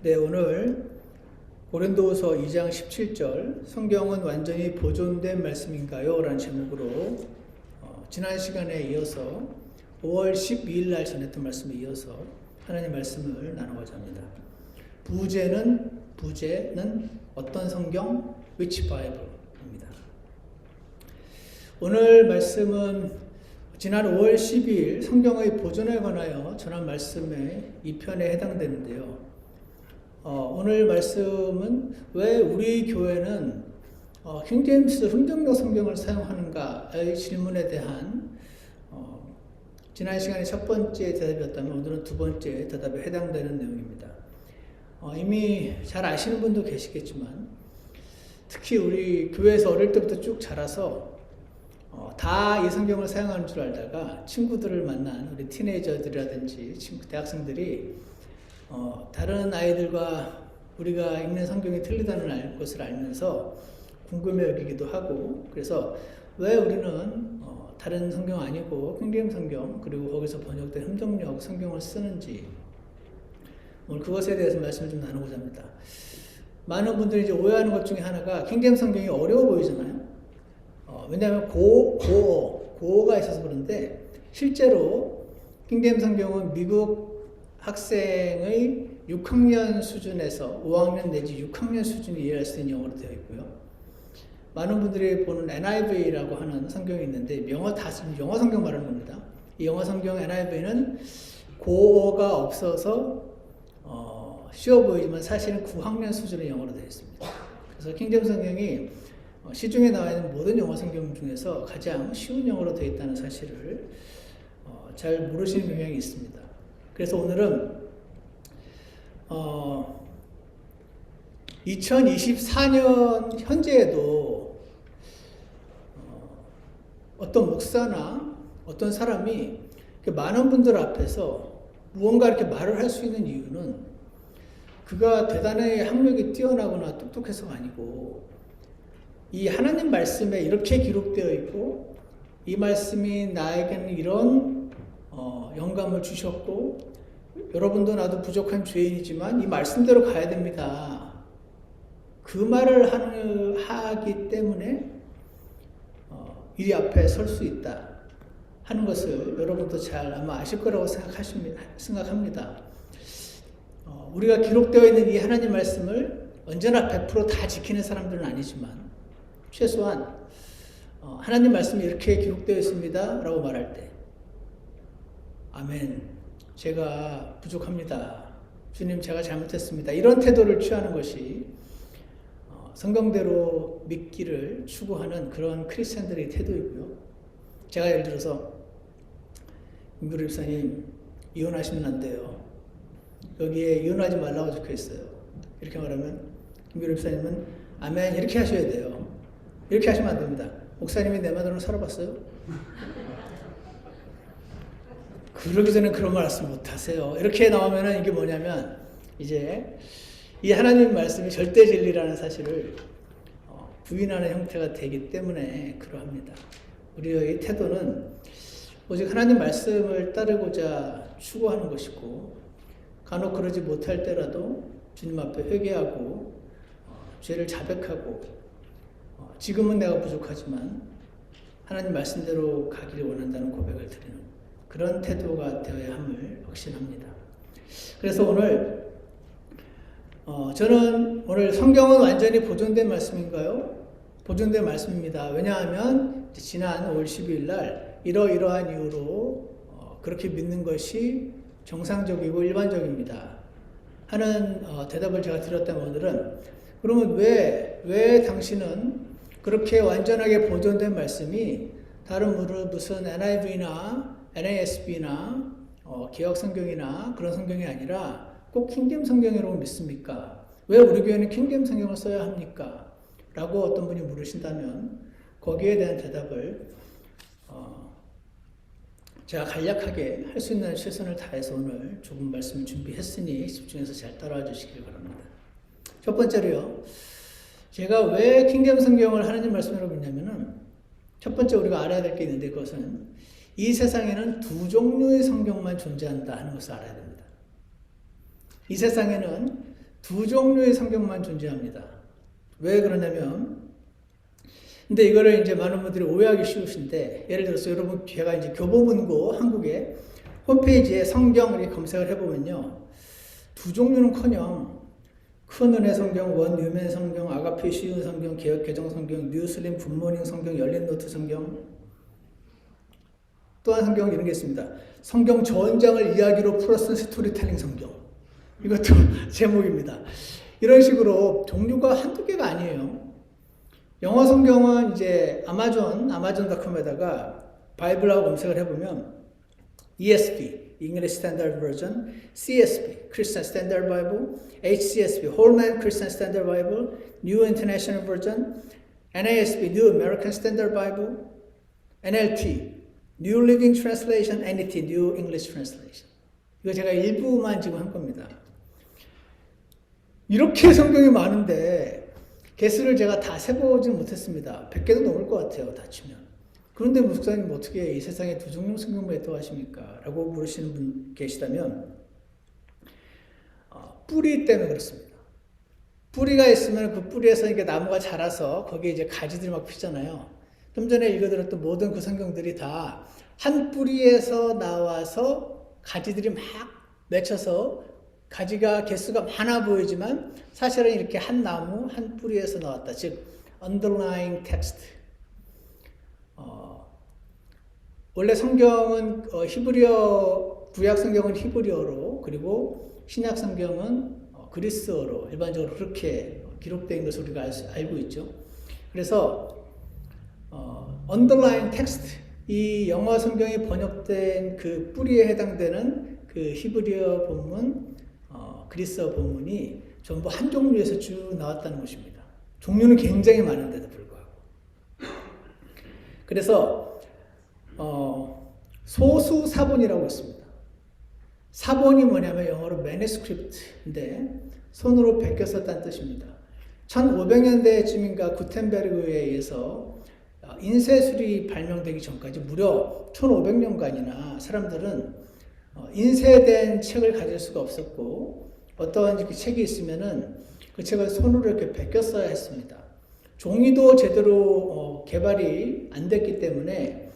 네, 오늘 고린도후서 2장 17절 성경은 완전히 보존된 말씀인가요? 라는 제목으로 지난 시간에 이어서 5월 12일 날 전했던 말씀에 이어서 하나님 말씀을 나누고자 합니다. 부제는 어떤 성경? Which Bible? 입니다. 오늘 말씀은 지난 5월 12일 성경의 보존에 관하여 전한 말씀의 2편에 해당되는데요. 오늘 말씀은 왜 우리 교회는 킹제임스 흥정력 성경을 사용하는가의 질문에 대한 지난 시간에 첫 번째 대답이었다면 오늘은 두 번째 대답에 해당되는 내용입니다. 이미 잘 아시는 분도 계시겠지만 특히 우리 교회에서 어릴 때부터 쭉 자라서 다 이 성경을 사용하는 줄 알다가 친구들을 만난 우리 티네이저들이라든지 대학생들이 다른 아이들과 우리가 읽는 성경이 틀리다는 것을 알면서 궁금해 여기기도 하고, 그래서 왜 우리는 다른 성경 아니고 킹제임스 성경 그리고 거기서 번역된 흥정력 성경을 쓰는지 오늘 그것에 대해서 말씀을 좀 나누고자 합니다. 많은 분들이 이제 오해하는 것 중에 하나가 킹제임스 성경이 어려워 보이잖아요. 왜냐하면 고어가 있어서 그런데 실제로 킹제임스 성경은 미국 학생의 6학년 수준에서 5학년 내지 6학년 수준이 이해할 수 있는 영어로 되어 있고요. 많은 분들이 보는 NIV라고 하는 성경이 있는데 영어 성경 말하는 겁니다. 이 영어 성경 NIV는 고어가 없어서 쉬워 보이지만 사실은 9학년 수준의 영어로 되어 있습니다. 그래서 킹제임스 성경이 시중에 나와 있는 모든 영어 성경 중에서 가장 쉬운 영어로 되어 있다는 사실을 잘 모르시는 경향이 있습니다. 그래서 오늘은 2024년 현재에도 어떤 목사나 어떤 사람이 많은 분들 앞에서 무언가 이렇게 말을 할 수 있는 이유는 그가 대단히 학력이 뛰어나거나 똑똑해서가 아니고 이 하나님 말씀에 이렇게 기록되어 있고 이 말씀이 나에게는 이런 영감을 주셨고 여러분도 나도 부족한 죄인이지만 이 말씀대로 가야 됩니다. 그 말을 하기 때문에 이 앞에 설 수 있다 하는 것을 여러분도 잘 아마 아실 거라고 생각합니다. 우리가 기록되어 있는 이 하나님 말씀을 언제나 100% 지키는 사람들은 아니지만 최소한 하나님 말씀이 이렇게 기록되어 있습니다 라고 말할 때 아멘, 제가 부족합니다. 주님, 제가 잘못했습니다. 이런 태도를 취하는 것이 성경대로 믿기를 추구하는 그런 크리스찬들의 태도이고요. 제가 예를 들어서 김규리 집사님 이혼하시면 안 돼요. 여기에 이혼하지 말라고 적혀 있어요. 이렇게 말하면 김규리 집사님은 아멘 이렇게 하셔야 돼요. 이렇게 하시면 안 됩니다. 목사님이 내 마음대로 살아봤어요? 그러기 전에 그런 말씀 못 하세요. 이렇게 나오면은 이게 뭐냐면 이제 이 하나님 말씀이 절대 진리라는 사실을 부인하는 형태가 되기 때문에 그러합니다. 우리의 태도는 오직 하나님 말씀을 따르고자 추구하는 것이고 간혹 그러지 못할 때라도 주님 앞에 회개하고 죄를 자백하고 지금은 내가 부족하지만 하나님 말씀대로 가기를 원한다는 고백을 드리는 그런 태도가 되어야 함을 확신합니다. 그래서 오늘 저는 오늘 성경은 완전히 보존된 말씀인가요? 보존된 말씀입니다. 왜냐하면 지난 5월 12일 날 이러이러한 이유로 그렇게 믿는 것이 정상적이고 일반적입니다 하는 대답을 제가 드렸다면 오늘은 그러면 왜 당신은 그렇게 완전하게 보존된 말씀이 다른 무슨 NIV나 NASB나 개혁 성경이나 그런 성경이 아니라 꼭 킹제임스 성경이라고 믿습니까? 왜 우리 교회는 킹제임스 성경을 써야 합니까? 라고 어떤 분이 물으신다면 거기에 대한 대답을 제가 간략하게 할 수 있는 최선을 다해서 오늘 조금 말씀을 준비했으니 집중해서 잘 따라와 주시길 바랍니다. 첫 번째로요. 제가 왜 킹제임스 성경을 하나님 말씀으로 믿냐면은 첫 번째 우리가 알아야 될 게 있는데 그것은 이 세상에는 두 종류의 성경만 존재한다 하는 것을 알아야 됩니다. 이 세상에는 두 종류의 성경만 존재합니다. 왜 그러냐면, 근데 이거를 이제 많은 분들이 오해하기 쉬우신데, 예를 들어서 여러분, 제가 이제 교보문고 한국에 홈페이지에 성경을 검색을 해보면요, 두 종류는커녕 큰 은혜 성경, 원 유멘 성경, 아가페 쉬운 성경, 개역 개정 성경, 뉴슬림 굿모닝 성경, 열린 노트 성경, 또한 성경 이런 게 있습니다. 성경 전장을 이야기로 풀어쓴 스토리텔링 성경. 이것도 제목입니다. 이런 식으로 종류가 한두 개가 아니에요. 영어 성경은 이제 아마존닷컴에다가 바이블하고 검색을 해보면 ESV, English Standard Version, CSB, Christian Standard Bible, HCSB, Holman Christian Standard Bible, New International Version, NASB, New American Standard Bible, NLT, New Living Translation, NET, New English Translation. 이거 제가 일부만 지금 한 겁니다. 이렇게 성경이 많은데 개수를 제가 다 세보지 못했습니다. 100개도 넘을 것 같아요, 다 치면. 그런데 목사님 어떻게 이 세상에 두 종류 성경만 있다고 하십니까? 라고 물으시는 분 계시다면 뿌리 때문에 그렇습니다. 뿌리가 있으면 그 뿌리에서 이렇게 나무가 자라서 거기에 이제 가지들이 막 피잖아요. 좀 전에 읽어드렸던 모든 그 성경들이 다 한 뿌리에서 나와서 가지들이 막 맺혀서 가지가 개수가 많아 보이지만 사실은 이렇게 한 나무, 한 뿌리에서 나왔다. 즉, underlying text. 원래 성경은 히브리어, 구약 성경은 히브리어로, 그리고 신약 성경은 그리스어로 일반적으로 그렇게 기록된 것을 우리가 알고 있죠. 그래서 underlying text, 이 영어 성경이 번역된 그 뿌리에 해당되는 그 히브리어 본문, 그리스어 본문이 전부 한 종류에서 쭉 나왔다는 것입니다. 종류는 굉장히 많은데도 불구하고. 그래서 소수 사본이라고 있습니다. 사본이 뭐냐면 영어로 manuscript인데 손으로 베껴 썼다는 뜻입니다. 1500년대쯤인가 구텐베르그에 의해서 인쇄술이 발명되기 전까지 무려 1500년간이나 사람들은 인쇄된 책을 가질 수가 없었고 어떠한 그 책이 있으면은 그 책을 손으로 이렇게 베껴 써야 했습니다. 종이도 제대로 개발이 안 됐기 때문에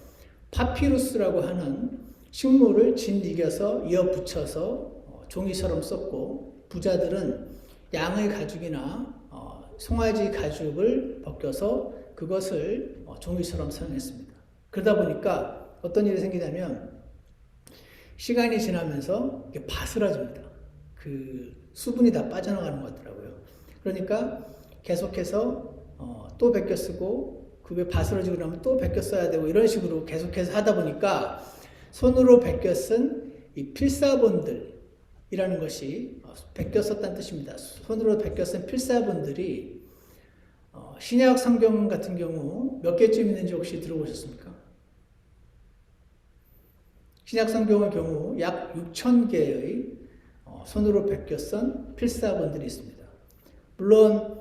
파피루스라고 하는 식물을 짓이겨서 이어 붙여서 종이처럼 썼고 부자들은 양의 가죽이나 송아지 가죽을 벗겨서 그것을 종이처럼 사용했습니다. 그러다 보니까 어떤 일이 생기냐면 시간이 지나면서 이게 바스라집니다. 그 수분이 다 빠져나가는 것 같더라고요. 그러니까 계속해서 또 베껴 쓰고 그게 바스러지고 나면 또 베껴 써야 되고 이런 식으로 계속해서 하다 보니까 손으로 베껴 쓴 이 필사본들이라는 것이 베껴 썼다는 뜻입니다. 손으로 베껴 쓴 필사본들이 신약 성경 같은 경우 몇 개쯤 있는지 혹시 들어보셨습니까? 신약 성경의 경우 약 6,000개의 손으로 베껴 쓴 필사본들이 있습니다. 물론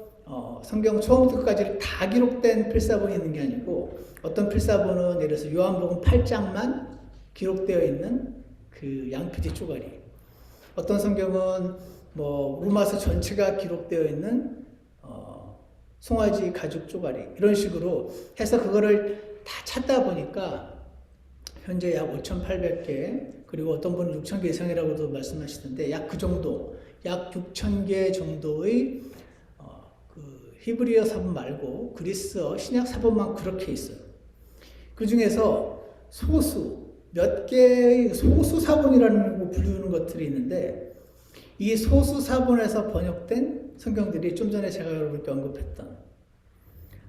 성경 처음부터 끝까지 다 기록된 필사본이 있는 게 아니고 어떤 필사본은 예를 들어서 요한복음 8장만 기록되어 있는 그 양피지 쪼가리, 어떤 성경은 뭐 로마서 전체가 기록되어 있는 송아지 가죽 쪼가리, 이런 식으로 해서 그거를 다 찾다 보니까 현재 약 5,800개, 그리고 어떤 분은 6,000개 이상이라고도 말씀하시던데 약 그 정도, 약 6,000개 정도의 그 히브리어 사본 말고 그리스어 신약 사본만 그렇게 있어요. 그 중에서 소수 몇 개의 소수 사본이라는 거 부르는 것들이 있는데 이 소수 사본에서 번역된 성경들이 좀 전에 제가 여러분께 언급했던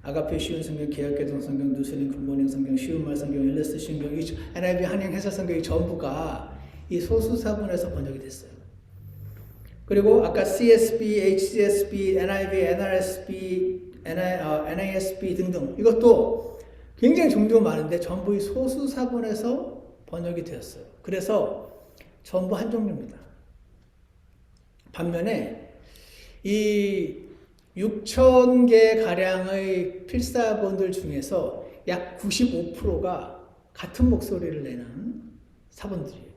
아가페 쉬운 성경, 개역 개정 성경, 뉴슬림 굿모닝 성경, 쉬운 말 성경, 일레스 성경, NIV 한영 해설 성경이 전부가 이 소수 사본에서 번역이 됐어요. 그리고 아까 CSB, HCSB, NIV, NRSB, NASB 등등 이것도 굉장히 종류가 많은데 전부 이 소수 사본에서 번역이 되었어요. 그래서 전부 한 종류입니다. 반면에 이 6,000개 가량의 필사본들 중에서 약 95%가 같은 목소리를 내는 사본들이에요.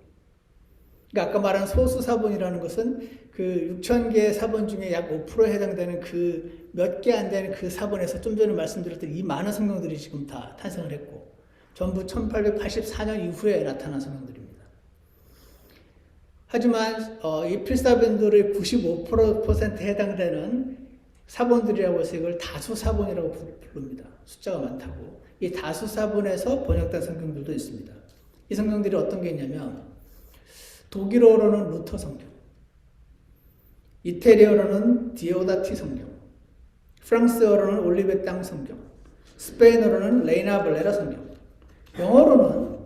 그러니까 아까 말한 소수 사본이라는 것은 그 6천 개의 사본 중에 약 5%에 해당되는 그 몇 개 안 되는 그 사본에서 좀 전에 말씀드렸던 이 많은 성경들이 지금 다 탄생을 했고 전부 1884년 이후에 나타난 성경들입니다. 하지만 이 필사본들의 95%에 해당되는 사본들이라고 해서 이걸 다수사본이라고 부릅니다. 숫자가 많다고. 이 다수사본에서 번역된 성경들도 있습니다. 이 성경들이 어떤 게 있냐면 독일어로는 루터 성경, 이태리어로는 디오다티 성경, 프랑스어로는 올리베 땅 성경, 스페인어로는 레이나 발레라 성경, 영어로는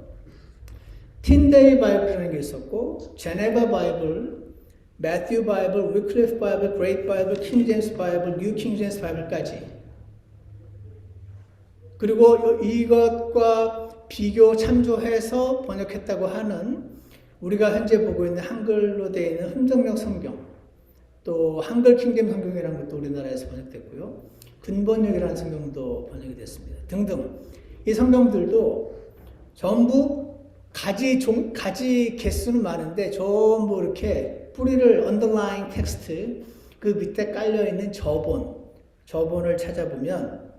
틴데이 바이블이라는 게 있었고 제네바 바이블, 매튜 바이블, 위클리프 바이블, 그레이트 바이블, 킹 제임스 바이블, 뉴 킹 제임스 바이블까지. 그리고 이것과 비교 참조해서 번역했다고 하는 우리가 현재 보고 있는 한글로 되어 있는 흥정역 성경, 또 한글 킹제임스 성경이라는 것도 우리나라에서 번역됐고요. 근본역이라는 성경도 번역이 됐습니다. 등등. 이 성경들도 전부 가지 개수는 많은데 전부 이렇게 뿌리를 underlying 텍스트 그 밑에 깔려 있는 저본을 찾아보면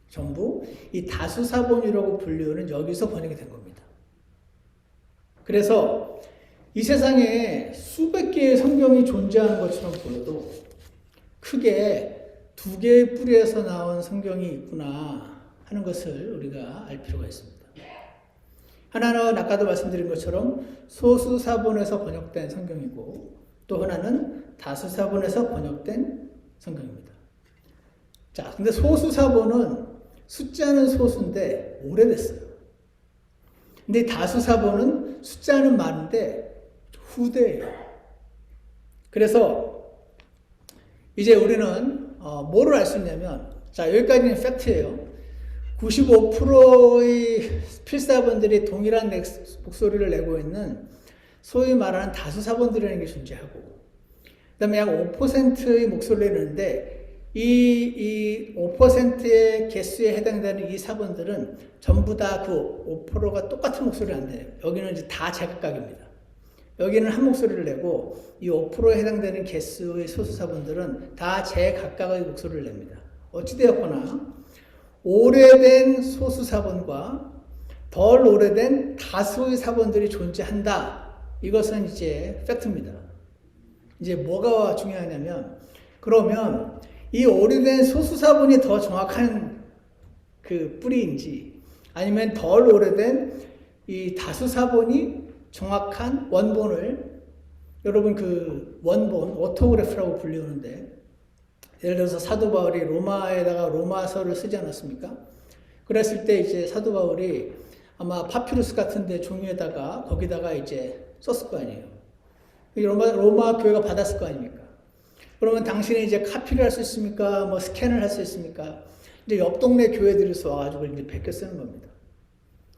전부 이 다수사본이라고 분류는 여기서 번역이 된 겁니다. 그래서 이 세상에 수백 개의 성경이 존재하는 것처럼 보여도 크게 두 개의 뿌리에서 나온 성경이 있구나 하는 것을 우리가 알 필요가 있습니다. 하나는 아까도 말씀드린 것처럼 소수사본에서 번역된 성경이고 또 하나는 다수사본에서 번역된 성경입니다. 자, 근데 소수사본은 숫자는 소수인데 오래됐어요. 근데 다수사본은 숫자는 많은데 후대예요. 그래서 이제 우리는 뭐를 알 수 있냐면 자, 여기까지는 팩트예요. 95%의 필사본들이 동일한 목소리를 내고 있는 소위 말하는 다수사본들이라는 게 존재하고 그 다음에 약 5%의 목소리를 내는데 이 5%의 개수에 해당되는 이 사본들은 전부 다 그 5%가 똑같은 목소리를 안 내요. 여기는 이제 다 제각각입니다. 여기는 한 목소리를 내고 이 5%에 해당되는 개수의 소수사본들은 다 제각각의 목소리를 냅니다. 어찌되었거나 오래된 소수사본과 덜 오래된 다수의 사본들이 존재한다. 이것은 이제 팩트입니다. 이제 뭐가 중요하냐면 그러면 이 오래된 소수사본이 더 정확한 그 뿌리인지 아니면 덜 오래된 이 다수사본이 정확한 원본을 여러분 그 원본 오토그래프라고 불리우는데 예를 들어서 사도 바울이 로마에다가 로마서를 쓰지 않았습니까? 그랬을 때 이제 사도 바울이 아마 파피루스 같은데 종이에다가 거기다가 이제 썼을 거 아니에요. 로마 교회가 받았을 거 아닙니까? 그러면 당신이 이제 카피를 할 수 있습니까? 뭐 스캔을 할 수 있습니까? 이제 옆 동네 교회들이 와가지고 이제 베껴 쓰는 겁니다.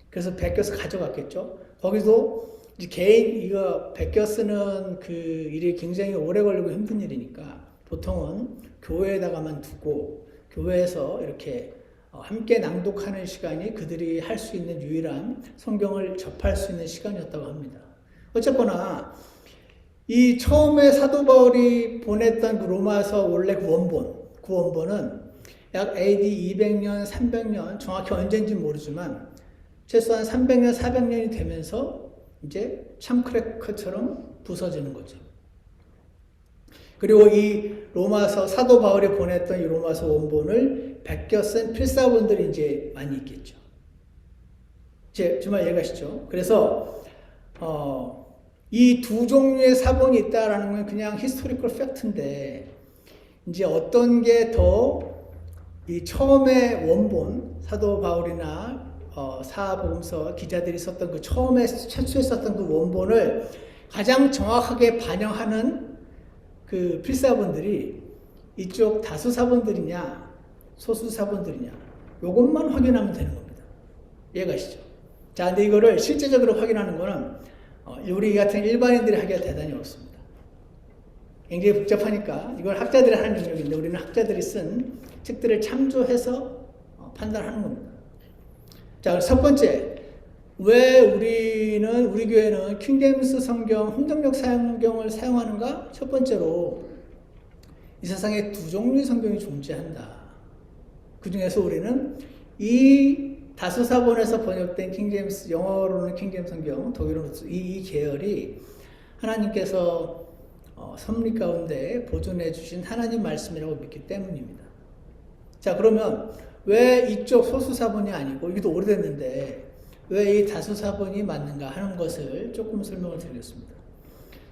그래서 베껴서 가져갔겠죠. 거기서 이제 개인 이거 베껴 쓰는 그 일이 굉장히 오래 걸리고 힘든 일이니까 보통은 교회에다가만 두고 교회에서 이렇게 함께 낭독하는 시간이 그들이 할 수 있는 유일한 성경을 접할 수 있는 시간이었다고 합니다. 어쨌거나 이 처음에 사도 바울이 보냈던 그 로마서 원래 그 원본은 약 AD 200년, 300년 정확히 언제인지 모르지만 최소한 300년, 400년이 되면서 이제 참크래커처럼 부서지는 거죠. 그리고 이 로마서 사도 바울이 보냈던 이 로마서 원본을 베껴 쓴 필사본들이 이제 많이 있겠죠. 이제 정말 이해가시죠? 그래서 이 두 종류의 사본이 있다라는 건 그냥 히스토리컬 팩트인데 이제 어떤 게 더 이 처음에 원본 사도 바울이나 사복음서 기자들이 썼던 그 처음에 최초에 썼던 그 원본을 가장 정확하게 반영하는 그 필사본들이 이쪽 다수사본들이냐 소수사본들이냐 요것만 확인하면 되는 겁니다. 이해가시죠? 자, 근데 이거를 실제적으로 확인하는 거는 우리 같은 일반인들이 하기가 대단히 어렵습니다. 굉장히 복잡하니까 이걸 학자들이 하는 영역인데 우리는 학자들이 쓴 책들을 참조해서 판단하는 겁니다. 자, 첫 번째 왜 우리 교회는 킹제임스 성경, 혼동력 성경을 사용하는가? 첫 번째로 이 세상에 두 종류의 성경이 존재한다. 그 중에서 우리는 이 다소사본에서 번역된 킹제임스, 영어로는 킹제임스 성경, 독일어는 이 계열이 하나님께서 섭리 가운데 보존해 주신 하나님 말씀이라고 믿기 때문입니다. 자, 그러면 왜 이쪽 소수사본이 아니고 이것도 오래됐는데 왜 이 다소사본이 맞는가 하는 것을 조금 설명을 드리겠습니다.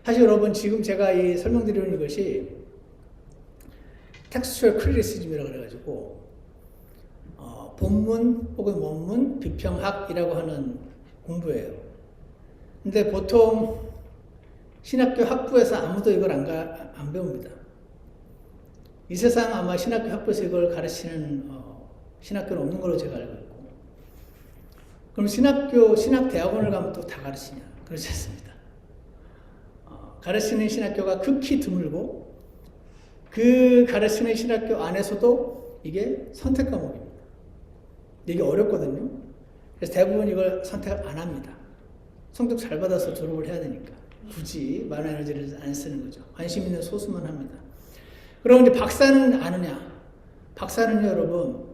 사실 여러분 지금 제가 이 설명드리는 이것이 텍스처럴 크리티시즘이라고 그래가지고 본문 혹은 원문 비평학이라고 하는 공부예요. 근데 보통 신학교 학부에서 아무도 이걸 안 배웁니다. 이 세상 아마 신학교 학부에서 이걸 가르치는 신학교는 없는 걸로 제가 알고 있고, 그럼 신학대학원을 가면 또 다 가르치냐? 그렇지 않습니다. 가르치는 신학교가 극히 드물고 그 가르치는 신학교 안에서도 이게 선택 과목입니다. 이게 어렵거든요. 그래서 대부분 이걸 선택을 안 합니다. 성적 잘 받아서 졸업을 해야 되니까 굳이 많은 에너지를 안 쓰는 거죠. 관심 있는 소수만 합니다. 그럼 이제 박사는 아느냐? 박사는요, 여러분,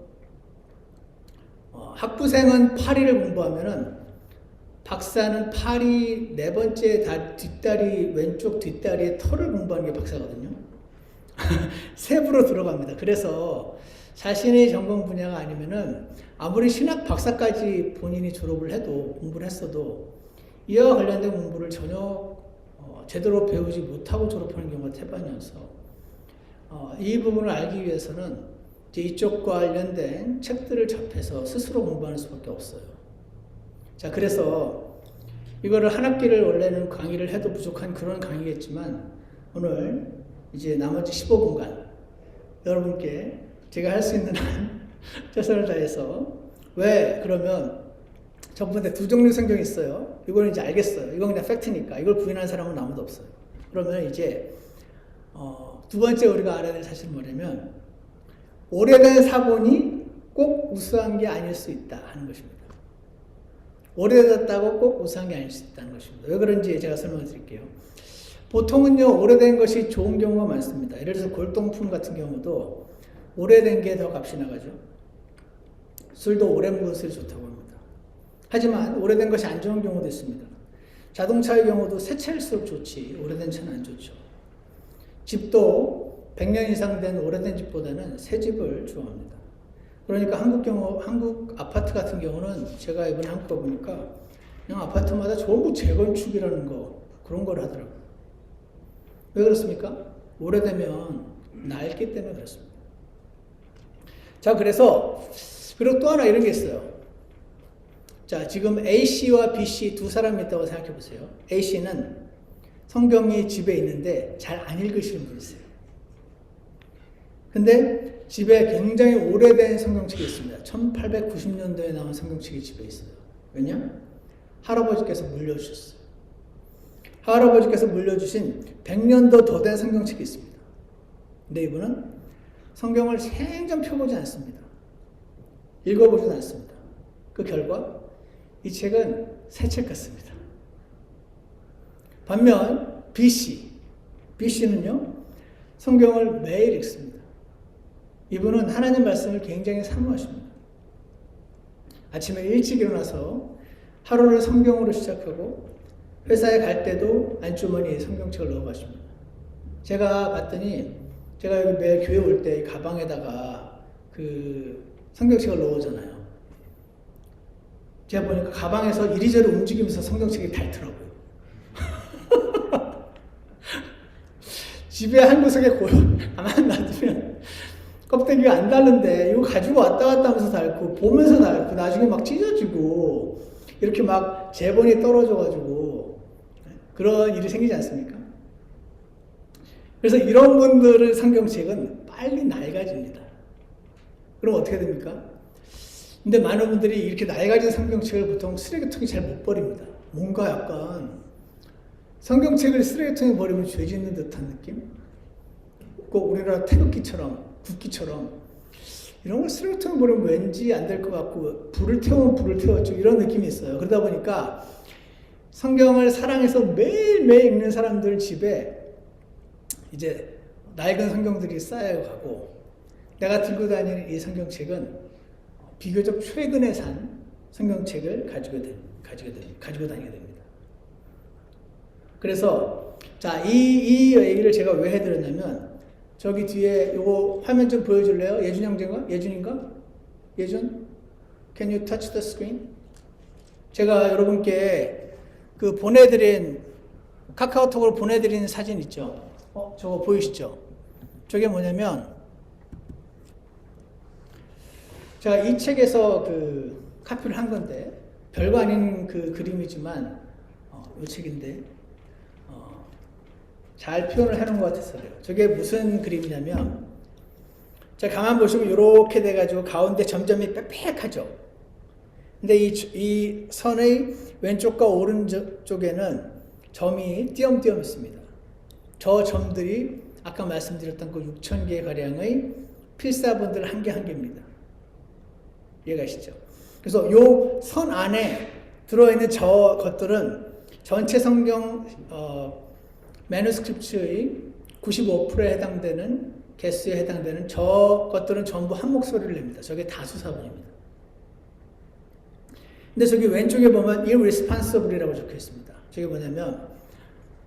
학부생은 파리를 공부하면은 박사는 파리 네 번째 왼쪽 뒷다리의 털을 공부하는 게 박사거든요. 세부로 들어갑니다. 그래서 자신의 전공 분야가 아니면은 아무리 신학 박사까지 본인이 졸업을 해도, 공부를 했어도 이와 관련된 공부를 전혀 제대로 배우지 못하고 졸업하는 경우가 태반이어서 이 부분을 알기 위해서는 이쪽과 관련된 책들을 접해서 스스로 공부하는 수밖에 없어요. 자, 그래서 이거를 한 학기를 원래는 강의를 해도 부족한 그런 강의겠지만 오늘 이제 나머지 15분간 여러분께 제가 할 수 있는 한 최선을 다해서, 왜 그러면 첫 번째 두 종류 성경이 있어요. 이거는 이제 알겠어요. 이건 그냥 팩트니까. 이걸 부인하는 사람은 아무도 없어요. 그러면 이제 두 번째 우리가 알아야 될 사실은 뭐냐면 오래된 사본이 꼭 우수한 게 아닐 수 있다 하는 것입니다. 오래됐다고 꼭 우수한 게 아닐 수 있다는 것입니다. 왜 그런지 제가 설명을 드릴게요. 보통은요, 오래된 것이 좋은 경우가 많습니다. 예를 들어서 골동품 같은 경우도 오래된 게 더 값이 나가죠. 술도 오래 묵은 술이 좋다고 합니다. 하지만 오래된 것이 안 좋은 경우도 있습니다. 자동차의 경우도 새 차일수록 좋지 오래된 차는 안 좋죠. 집도 100년 이상 된 오래된 집보다는 새 집을 좋아합니다. 그러니까 한국 아파트 같은 경우는 제가 이번에 한국 가보니까 그냥 아파트마다 전부 재건축이라는 그런 걸 하더라고요. 왜 그렇습니까? 오래되면 낡기 때문에 그렇습니다. 자, 그리고 또 하나 이런 게 있어요. 자, 지금 A씨와 B씨 두 사람이 있다고 생각해 보세요. A씨는 성경이 집에 있는데 잘 안 읽으시는 분이세요. 근데 집에 굉장히 오래된 성경책이 있습니다. 1890년도에 나온 성경책이 집에 있어요. 왜냐? 할아버지께서 물려주셨어요. 할아버지께서 물려주신 100년도 더 된 성경책이 있습니다. 근데 이분은 성경을 생전 펴보지 않습니다. 읽어보지도 않습니다. 그 결과 이 책은 새 책 같습니다. 반면 B씨는요, 성경을 매일 읽습니다. 이분은 하나님 말씀을 굉장히 사모하십니다. 아침에 일찍 일어나서 하루를 성경으로 시작하고 회사에 갈 때도 안주머니에 성경책을 넣어 가십니다. 제가 봤더니 제가 여기 매일 교회 올 때 가방에다가 그 성경책을 넣어오잖아요. 제가 보니까 가방에서 이리저리 움직이면서 성경책이 닳더라고요. 집에 한 구석에 가만히 놔두면 껍데기가 안 닳는데 이거 가지고 왔다 갔다 하면서 닳고 보면서 닳고 나중에 막 찢어지고 이렇게 막 제본이 떨어져가지고 그런 일이 생기지 않습니까? 그래서 이런 분들의 성경책은 빨리 낡아집니다. 그럼 어떻게 됩니까? 근데 많은 분들이 이렇게 낡아진 성경책을 보통 쓰레기통에 잘 못 버립니다. 뭔가 약간 성경책을 쓰레기통에 버리면 죄 짓는 듯한 느낌? 꼭 우리나라 태극기처럼, 국기처럼 이런 걸 쓰레기통에 버리면 왠지 안 될 것 같고 불을 태우면 불을 태웠죠. 이런 느낌이 있어요. 그러다 보니까 성경을 사랑해서 매일매일 읽는 사람들 집에 이제 낡은 성경들이 쌓여가고 내가 들고 다니는 이 성경책은 비교적 최근에 산 성경책을 가지고 다니게 됩니다. 그래서 자, 이 얘기를 제가 왜 해드렸냐면 저기 뒤에 요거 화면 좀 보여줄래요? 예준 형제가? 예준인가? 예준? Can you touch the screen? 제가 여러분께 그 보내드린 카카오톡으로 보내드린 사진 있죠? 저거 보이시죠? 저게 뭐냐면 제가 이 책에서 그 카피를 한 건데 별거 아닌 그 그림이지만 이 책인데 잘 표현을 해놓은 것 같아서 그래요. 저게 무슨 그림이냐면 자 가만 보시면 이렇게 돼가지고 가운데 점점이 빽빽하죠. 근데 이 선의 왼쪽과 오른쪽에는 점이 띄엄띄엄 있습니다. 저 점들이 아까 말씀드렸던 그 6,000개 가량의 필사본들 한 개 한 개입니다. 이해가시죠? 그래서 요 선 안에 들어있는 저 것들은 전체 성경 매누스크립트의 95%에 해당되는 개수에 해당되는 저 것들은 전부 한 목소리를 냅니다. 저게 다수사본입니다. 근데 저기 왼쪽에 보면 irresponsible이라고 적혀 있습니다. 저게 뭐냐면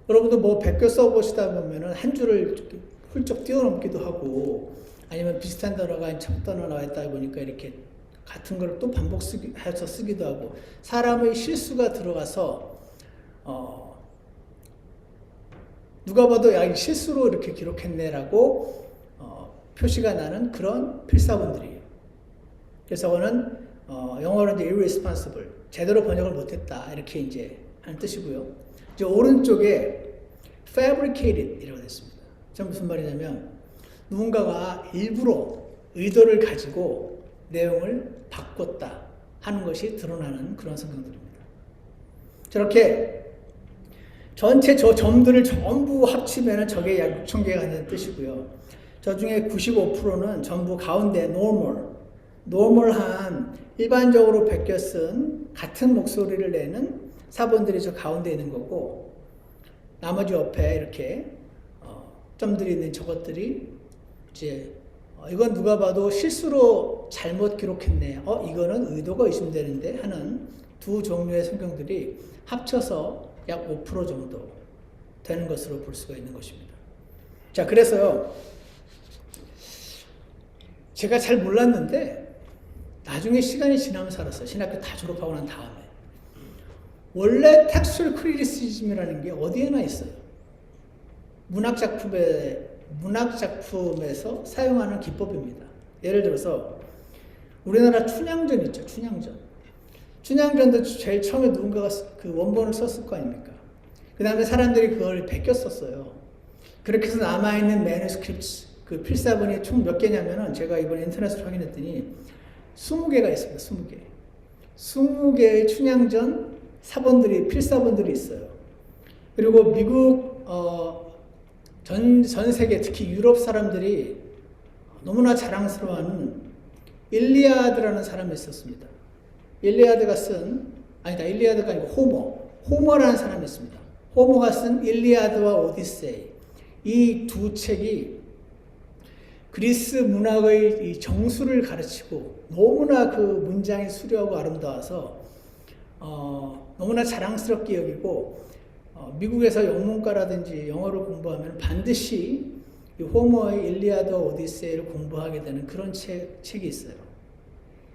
여러분도 뭐 100개 써보시다 보면은 한 줄을 훌쩍 뛰어넘기도 하고 아니면 비슷한 단어가 첫 단어 나와 있다 보니까 이렇게 같은 걸 또 반복해서 쓰기도 하고 사람의 실수가 들어가서 누가 봐도 야, 실수로 이렇게 기록했네라고 표시가 나는 그런 필사본들이에요. 그래서 저거는 영어로는 irresponsible, 제대로 번역을 못했다 이렇게 이제 하는 뜻이고요. 이제 오른쪽에 fabricated이라고 됐습니다. 저 무슨 말이냐면 누군가가 일부러 의도를 가지고 내용을 바꿨다 하는 것이 드러나는 그런 성경들입니다. 저렇게 전체 저 점들을 전부 합치면 저게 약 6,000개가 되는 뜻이고요. 저 중에 95%는 전부 가운데 노멀한 일반적으로 베껴 쓴 같은 목소리를 내는 사본들이 저 가운데 있는 거고 나머지 옆에 이렇게 점들이 있는 저것들이 이제 이건 누가 봐도 실수로 잘못 기록했네. 이거는 의도가 의심되는데 하는 두 종류의 성경들이 합쳐서 약 5% 정도 되는 것으로 볼 수가 있는 것입니다. 자, 그래서요. 제가 잘 몰랐는데 나중에 시간이 지나면서 알았어요. 신학교 다 졸업하고 난 다음에. 원래 텍스츄얼 크리티시즘이라는 게 어디에나 있어요. 문학작품에서 사용하는 기법입니다. 예를 들어서 우리나라 춘향전 있죠. 춘향전도 제일 처음에 누군가가 그 원본을 썼을 거 아닙니까? 그 다음에 사람들이 그걸 베껴 썼어요. 그렇게 해서 남아있는 매누스크립트 그 필사본이 총 몇 개냐면은 제가 이번에 인터넷으로 확인했더니 20개가 있습니다. 20개. 20개의 춘향전 필사본들이 있어요. 그리고 미국 전 세계 특히 유럽 사람들이 너무나 자랑스러워하는 일리아드라는 사람이 있었습니다. 일리아드가 아니고 호머라는 사람이 있습니다. 호머가 쓴 일리아드와 오디세이 이 두 책이 그리스 문학의 이 정수를 가르치고 너무나 그 문장이 수려하고 아름다워서 너무나 자랑스럽게 여기고 미국에서 영문과라든지 영어를 공부하면 반드시 이 호머의 일리아드와 오디세이를 공부하게 되는 그런 책이 있어요.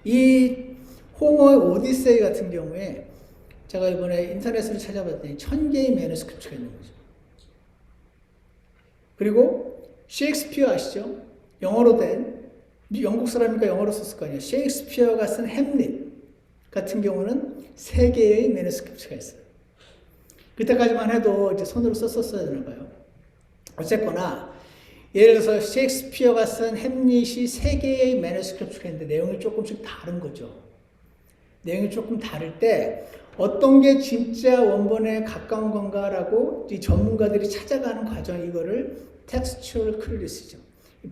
이 호머의 오디세이 같은 경우에 제가 이번에 인터넷으로 찾아봤더니 1000개의 매누스크립트가 있는 거죠. 그리고 셰익스피어 아시죠? 영어로 된 영국 사람이니까 영어로 썼을 거 아니에요. 셰익스피어가 쓴 햄릿 같은 경우는 3개의 매누스크립트가 있어요. 그때까지만 해도 이제 손으로 썼었어야 되나 봐요. 어쨌거나 예를 들어서 셰익스피어가 쓴 햄릿이 3개의 매누스크립트가 있는데 내용이 조금씩 다른 거죠. 내용이 조금 다를 때 어떤 게 진짜 원본에 가까운 건가라고 이 전문가들이 찾아가는 과정, 이거를 텍스츄얼 크리티시즘,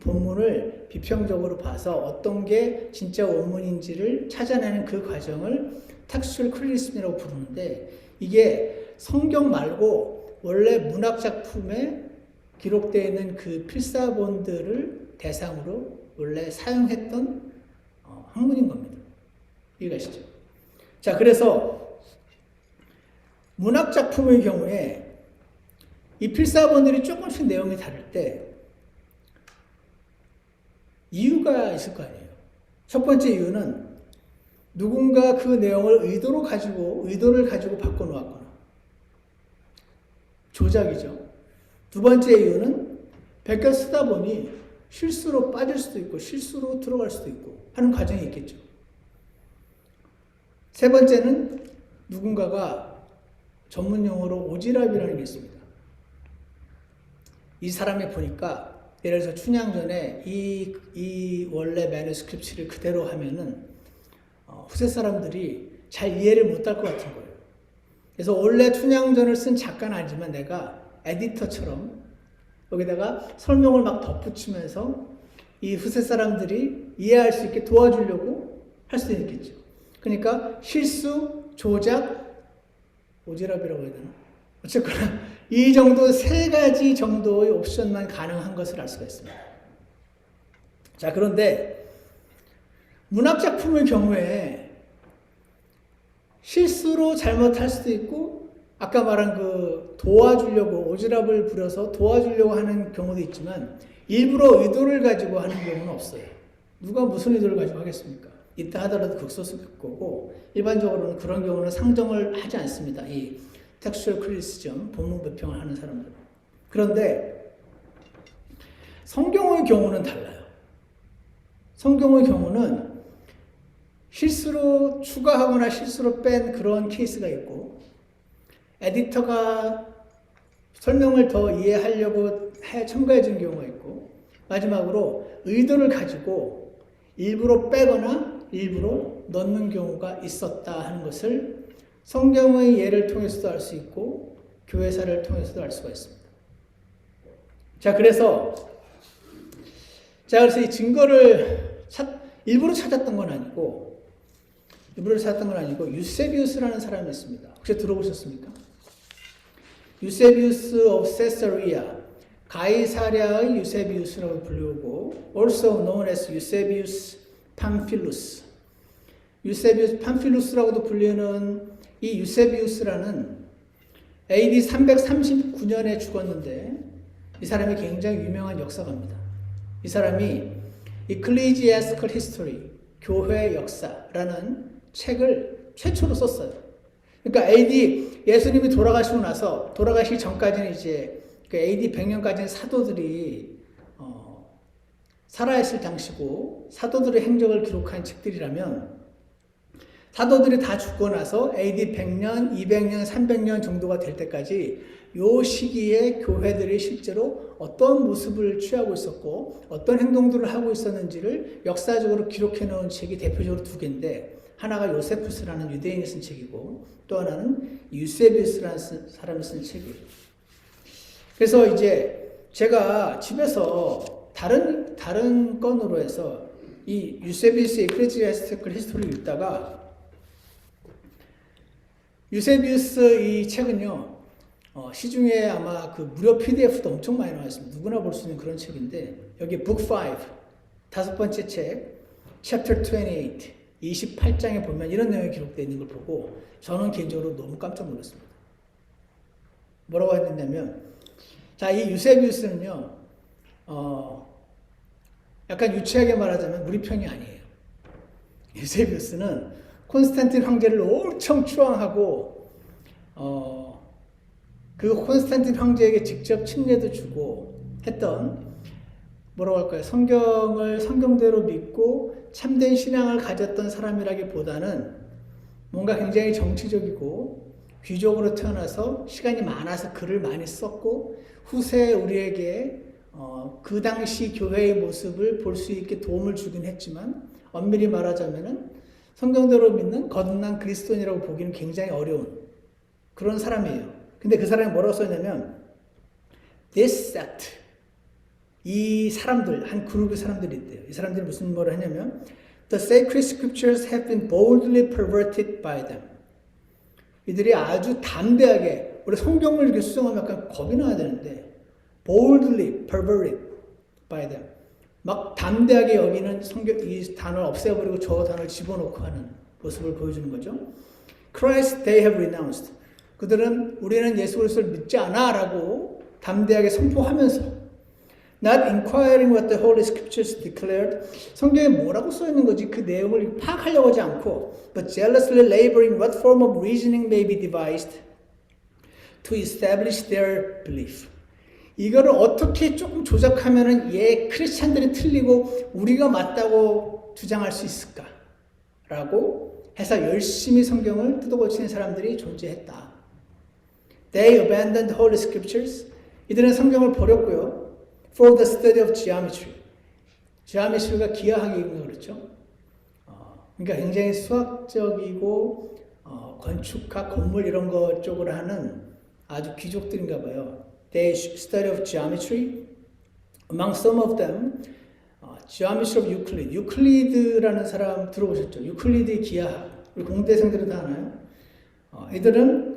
본문을 비평적으로 봐서 어떤 게 진짜 원문인지를 찾아내는 그 과정을 텍스츄얼 크리티시즘이라고 부르는데, 이게 성경 말고 원래 문학 작품에 기록되어 있는 그 필사본들을 대상으로 원래 사용했던 학문인 겁니다. 이해가시죠? 자, 그래서 문학 작품의 경우에 이 필사본들이 조금씩 내용이 다를 때 이유가 있을 거 아니에요. 첫 번째 이유는 누군가 그 내용을 의도를 가지고 바꿔놓았거나 조작이죠. 두 번째 이유는 베껴 쓰다 보니 실수로 빠질 수도 있고 실수로 들어갈 수도 있고 하는 과정이 있겠죠. 세 번째는 누군가가 전문 용어로 오지랖이라는 게 있습니다. 이 사람이 보니까 예를 들어서 춘향전에 이 원래 매너스크립트를 그대로 하면은 후세 사람들이 잘 이해를 못할 것 같은 거예요. 그래서 원래 춘향전을 쓴 작가는 아니지만 내가 에디터처럼 여기다가 설명을 막 덧붙이면서 이 후세 사람들이 이해할 수 있게 도와주려고 할 수도 있겠죠. 그러니까 실수, 조작, 오지랖이라고 해야 되나? 어쨌거나 이 정도 세 가지 정도의 옵션만 가능한 것을 알 수가 있습니다. 자, 그런데 문학작품의 경우에 실수로 잘못할 수도 있고 아까 말한 그 도와주려고 오지랖을 부려서 도와주려고 하는 경우도 있지만 일부러 의도를 가지고 하는 경우는 없어요. 누가 무슨 의도를 가지고 하겠습니까? 이따 하더라도 극소수 거고 일반적으로는 그런 경우는 상정을 하지 않습니다. 이 텍스츄얼 크리티시즘, 본문 비평을 하는 사람들은. 그런데 성경의 경우는 달라요. 성경의 경우는 실수로 추가하거나 실수로 뺀 그런 케이스가 있고 에디터가 설명을 더 이해하려고 첨가해 준 경우가 있고 마지막으로 의도를 가지고 일부러 빼거나 일부러 넣는 경우가 있었다 하는 것을 성경의 예를 통해서도 알 수 있고 교회사를 통해서도 알 수가 있습니다. 자, 그래서 이 증거를 일부러 찾았던 건 아니고 유세비우스라는 사람이 있습니다. 혹시 들어보셨습니까? 유세비우스 of Caesarea, 가이사랴의 유세비우스라고 불리우고 also known as Eusebius Pamphilus. 유세비우스 팜필루스라고도 불리는 이 유세비우스라는 AD 339년에 죽었는데 이 사람이 굉장히 유명한 역사가입니다. 이 사람이 Ecclesiastical History, 교회 역사라는 책을 최초로 썼어요. 그러니까 AD 예수님이 돌아가시기 전까지는 이제 그 AD 100년까지는 사도들이 살아있을 당시고 사도들의 행적을 기록한 책들이라면 사도들이 다 죽고 나서 AD 100년, 200년, 300년 정도가 될 때까지 이 시기에 교회들이 실제로 어떤 모습을 취하고 있었고 어떤 행동들을 하고 있었는지를 역사적으로 기록해 놓은 책이 대표적으로 두 개인데 하나가 요세푸스라는 유대인이 쓴 책이고 또 하나는 유세비우스라는 사람이 쓴 책이에요. 그래서 이제 제가 집에서 다른 건으로 해서 이 유세비우스의 에클레시아스티컬 히스토리를 읽다가 유세비우스 이 책은요, 시중에 아마 그 무료 PDF도 엄청 많이 나와 있습니다. 누구나 볼 수 있는 그런 책인데, 여기 Book 5, 다섯 번째 책, Chapter 28장에 보면 이런 내용이 기록되어 있는 걸 보고, 저는 개인적으로 너무 깜짝 놀랐습니다. 뭐라고 했냐면, 자, 이 유세비우스는요, 약간 유치하게 말하자면 우리 편이 아니에요. 유세비우스는 콘스탄틴 황제를 엄청 추앙하고 그 콘스탄틴 황제에게 직접 침례도 주고 했던 뭐라고 할까요? 성경대로 믿고 참된 신앙을 가졌던 사람이라기보다는 뭔가 굉장히 정치적이고 귀족으로 태어나서 시간이 많아서 글을 많이 썼고 후세 우리에게 그 당시 교회의 모습을 볼 수 있게 도움을 주긴 했지만 엄밀히 말하자면은 성경대로 믿는 거듭난 그리스도인이라고 보기는 굉장히 어려운 그런 사람이에요. 근데 그 사람이 뭐라고 썼냐면 This sect, 이 사람들, 한 그룹의 사람들이 있대요. 이 사람들이 무슨 말을 하냐면 The sacred scriptures have been boldly perverted by them. 이들이 아주 담대하게, 우리 성경을 이렇게 수정하면 약간 겁이 나야 되는데 boldly perverted by them. 막 담대하게 여기는 성경, 이 단어를 없애버리고 저 단어를 집어넣고 하는 모습을 보여주는 거죠. Christ they have renounced. 그들은 우리는 예수 그리스도를 믿지 않아 라고 담대하게 선포하면서 Not inquiring what the Holy Scriptures declared. 성경에 뭐라고 써있는 거지 그 내용을 파악하려고 하지 않고 But jealously laboring what form of reasoning may be devised to establish their belief. 이거를 어떻게 조금 조작하면은 크리스찬들이 틀리고 우리가 맞다고 주장할 수 있을까? 라고 해서 열심히 성경을 뜯어고치는 사람들이 존재했다. They abandoned Holy Scriptures. 이들은 성경을 버렸고요. For the study of geometry. geometry가 기하학이군요, 그렇죠? 그러니까 굉장히 수학적이고 건축학, 건물 이런 것 쪽으로 하는 아주 귀족들인가 봐요. They study of geometry. Among some of them, geometry of Euclid. 유클리드라는 사람 들어보셨죠? 유클리드의 기하학. 우리 공대생들은 다 아나요? 이들은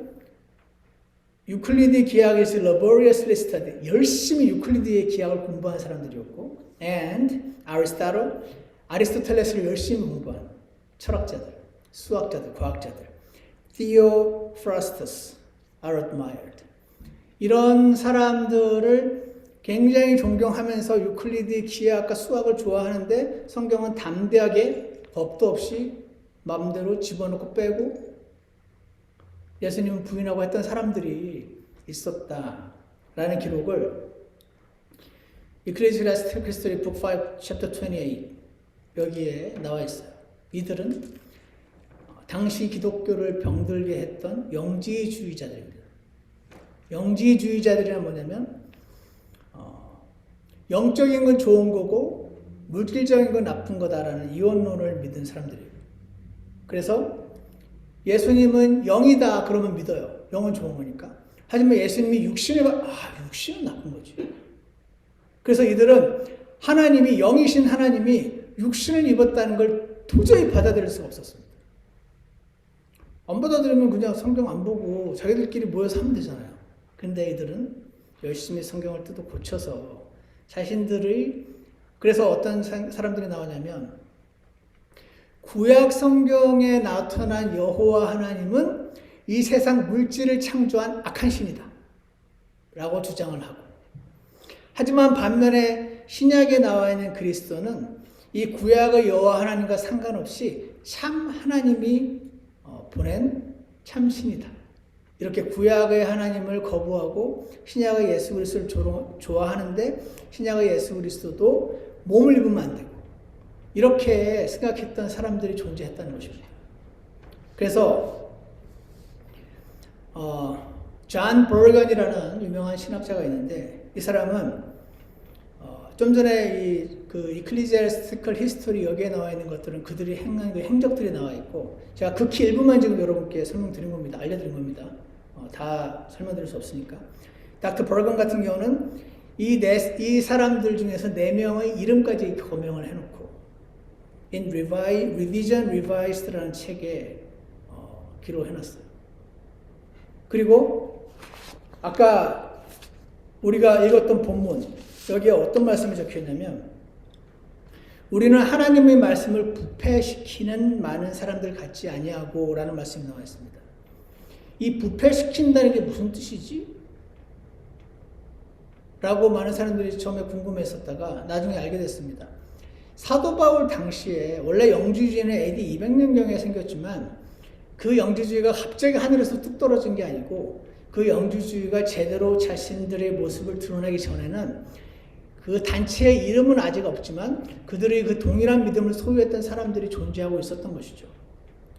유클리드의 기하학을 laboriously studied. 열심히 유클리드의 기하학을 공부한 사람들이었고, and Aristotle, 아리스토텔레스를 열심히 공부한 철학자들, 수학자들, 과학자들, Theophrastus are admired. 이런 사람들을 굉장히 존경하면서 유클리드의 기하학과 수학을 좋아하는데 성경은 담대하게 법도 없이 마음대로 집어넣고 빼고 예수님은 부인하고 했던 사람들이 있었다라는 기록을 Ecclesiastes History Book 5, Chapter 28 여기에 나와 있어요. 이들은 당시 기독교를 병들게 했던 영지주의자들입니다. 영지주의자들이란 뭐냐면 영적인 건 좋은 거고 물질적인 건 나쁜 거다라는 이원론을 믿은 사람들이에요. 그래서 예수님은 영이다 그러면 믿어요. 영은 좋은 거니까. 하지만 예수님이 육신은 나쁜 거지. 그래서 이들은 하나님이 영이신 하나님이 육신을 입었다는 걸 도저히 받아들일 수가 없었습니다. 안 받아들이면 그냥 성경 안 보고 자기들끼리 모여서 하면 되잖아요. 근데 이들은 열심히 성경을 뜯어 고쳐서 자신들의 그래서 어떤 사람들이 나오냐면 구약 성경에 나타난 여호와 하나님은 이 세상 물질을 창조한 악한 신이다 라고 주장을 하고 하지만 반면에 신약에 나와 있는 그리스도는 이 구약의 여호와 하나님과 상관없이 참 하나님이 보낸 참 신이다. 이렇게 구약의 하나님을 거부하고 신약의 예수 그리스도를 좋아하는데 신약의 예수 그리스도도 몸을 입으면 안 되고 이렇게 생각했던 사람들이 존재했다는 것입니다. 그래서 존 버건이라는 유명한 신학자가 있는데 이 사람은 좀 전에 그 이클리지아스티컬 히스토리 여기에 나와 있는 것들은 그들이 행한 그 행적들이 나와 있고 제가 극히 일부만 지금 여러분께 설명드린 겁니다. 알려드린 겁니다. 다 설명드릴 수 없으니까. 닥터 버건 같은 경우는 이 사람들 중에서 4명의 이름까지 거명을 해놓고 In Revision Revised라는 책에 기록해놨어요. 그리고 아까 우리가 읽었던 본문 여기에 어떤 말씀이 적혀있냐면 우리는 하나님의 말씀을 부패시키는 많은 사람들 같지 아니하고 라는 말씀이 나와 있습니다. 이 부패시킨다는 게 무슨 뜻이지? 라고 많은 사람들이 처음에 궁금했었다가 나중에 알게 됐습니다. 사도 바울 당시에 원래 영지주의는 AD 200년경에 생겼지만 그 영지주의가 갑자기 하늘에서 뚝 떨어진 게 아니고 그 영지주의가 제대로 자신들의 모습을 드러내기 전에는 그 단체의 이름은 아직 없지만 그들의 그 동일한 믿음을 소유했던 사람들이 존재하고 있었던 것이죠.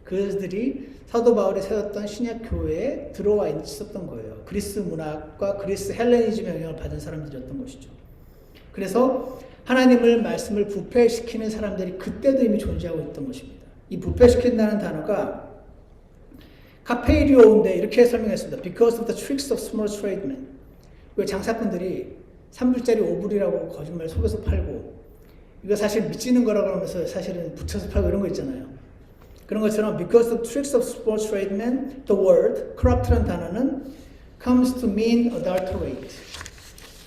그들이 사도 바울이 세웠던 신약 교회에 들어와 있었던 거예요. 그리스 문학과 그리스 헬레니즘의 영향을 받은 사람들이었던 것이죠. 그래서 하나님을 말씀을 부패시키는 사람들이 그때도 이미 존재하고 있던 것입니다. 이 부패시킨다는 단어가 카페이리오인데 이렇게 설명했습니다. Because of the tricks of small tradesmen. 왜 장사꾼들이 3불짜리 5불이라고 거짓말 속여서 팔고, 이거 사실 미치는 거라고 하면서 사실은 붙여서 팔고 이런 거 있잖아요. 그런 것처럼 because the tricks of sports tradesmen, the word corrupt라는 단어는 comes to mean adulterate.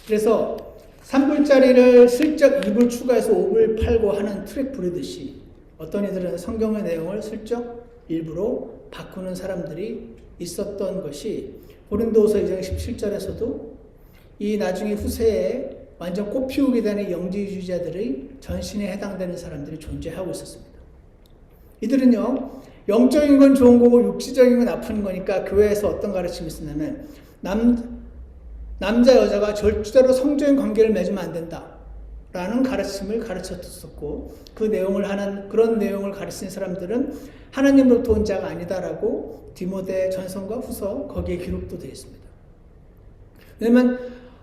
그래서 3불짜리를 슬쩍 2불 추가해서 5불 팔고 하는 트릭 부리듯이 어떤 이들은 성경의 내용을 슬쩍 일부러 바꾸는 사람들이 있었던 것이 고린도후서 2장 17절에서도 이 나중에 후세에 완전 꽃피우게 되는 영지주의자들의 전신에 해당되는 사람들이 존재하고 있었습니다. 이들은요, 영적인 건 좋은 거고 육지적인 건 나쁜 거니까 교회에서 어떤 가르침이 있었냐면 남자 여자가 절대로 성적인 관계를 맺으면 안 된다 라는 가르침을 가르쳤었고, 그 내용을 하는 그런 내용을 가르치는 사람들은 하나님으로부터 온 자가 아니다라고 디모데 전서과 후서 거기에 기록도 되어 있습니다. 왜냐하면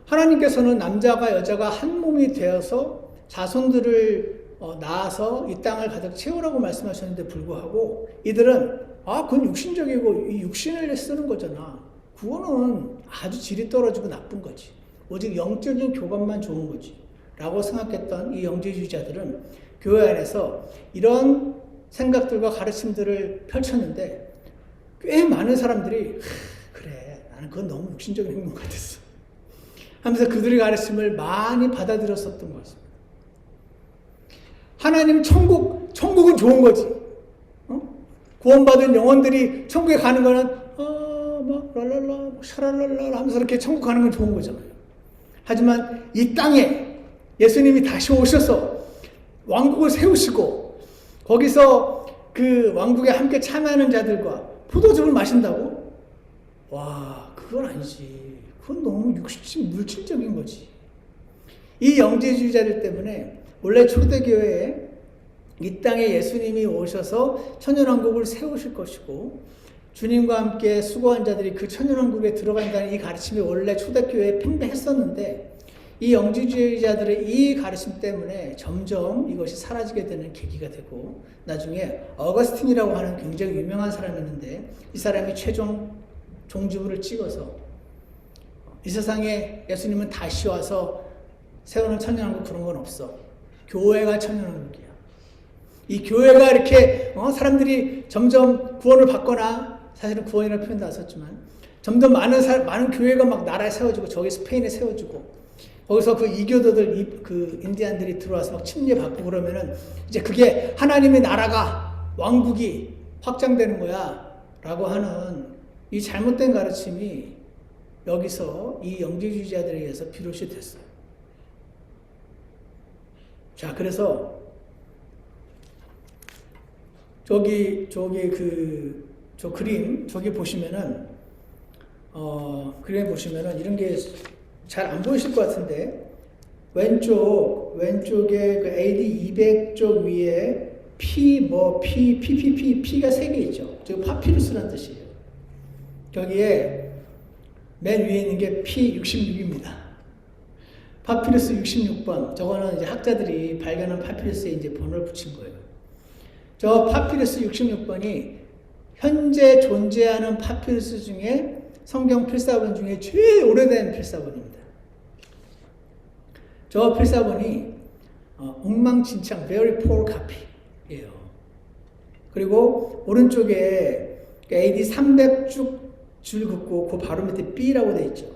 하나님께서는 남자가 여자가 한 몸이 되어서 자손들을 낳아서 이 땅을 가득 채우라고 말씀하셨는데 불구하고 이들은 그건 육신적이고 이 육신을 쓰는 거잖아. 그거는 아주 질이 떨어지고 나쁜 거지. 오직 영적인 교감만 좋은 거지. 라고 생각했던 이 영지주의자들은 교회 안에서 이런 생각들과 가르침들을 펼쳤는데 꽤 많은 사람들이 그래, 나는 그건 너무 육신적인 행동 같았어 하면서 그들의 가르침을 많이 받아들였었던 것 같습니다. 하나님 천국은 좋은 거지. 구원받은 영혼들이 천국에 가는 거는 막 랄랄라 샤랄랄라 하면서 이렇게 천국 가는 건 좋은 거잖아요. 하지만 이 땅에 예수님이 다시 오셔서 왕국을 세우시고 거기서 그 왕국에 함께 참여하는 자들과 포도즙을 마신다고? 와, 그건 아니지. 그건 너무 물질적인 거지. 이 영지주의자들 때문에 원래 초대교회에 이 땅에 예수님이 오셔서 천년왕국을 세우실 것이고 주님과 함께 수고한 자들이 그 천년왕국에 들어간다는 이 가르침이 원래 초대교회에 팽배했었는데 이 영지주의자들의 이 가르침 때문에 점점 이것이 사라지게 되는 계기가 되고 나중에 어거스틴이라고 하는 굉장히 유명한 사람이 있는데 이 사람이 최종 종지부를 찍어서 이 세상에 예수님은 다시 와서 세우는 천년왕국 그런 건 없어. 교회가 천년왕국이야. 이 교회가 이렇게 사람들이 점점 구원을 받거나 사실은 구원이라는 표현도 안 썼지만 점점 많은 교회가 막 나라에 세워지고 저기 스페인에 세워지고 거기서 그 이교도들 그 인디안들이 들어와서 막 침례받고 그러면은 이제 그게 하나님의 나라가 왕국이 확장되는 거야 라고 하는 이 잘못된 가르침이 여기서 이 영지주의자들에 의해서 비롯이 됐어요. 자, 그래서 저 그림 저기 보시면은 그림 보시면은 이런 게 잘 안 보이실 것 같은데 왼쪽에 그 AD 200쪽 위에 P가 3개 있죠. 저 파피루스라는 뜻이에요. 저기에 맨 위에 있는 게 P66입니다. 파피루스 66번. 저거는 이제 학자들이 발견한 파피루스에 이제 번호를 붙인 거예요. 저 파피루스 66번이 현재 존재하는 파피루스 중에 성경 필사본 중에 제일 오래된 필사본입니다. 저 필사본이 엉망진창 very poor copy예요. 그리고 오른쪽에 AD 300쭉 줄 긋고 그 바로 밑에 B라고 되어 있죠.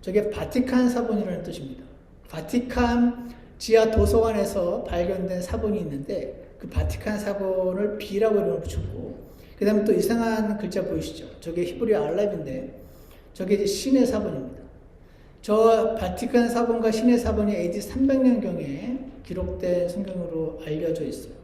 저게 바티칸 사본이라는 뜻입니다. 바티칸 지하 도서관에서 발견된 사본이 있는데 그 바티칸 사본을 B라고 이름을 붙였고 그 다음에 또 이상한 글자 보이시죠? 저게 히브리어 알렙인데 저게 이제 신의 사본입니다. 저 바티칸 사본과 신의 사본이 AD 300년경에 기록된 성경으로 알려져 있어요.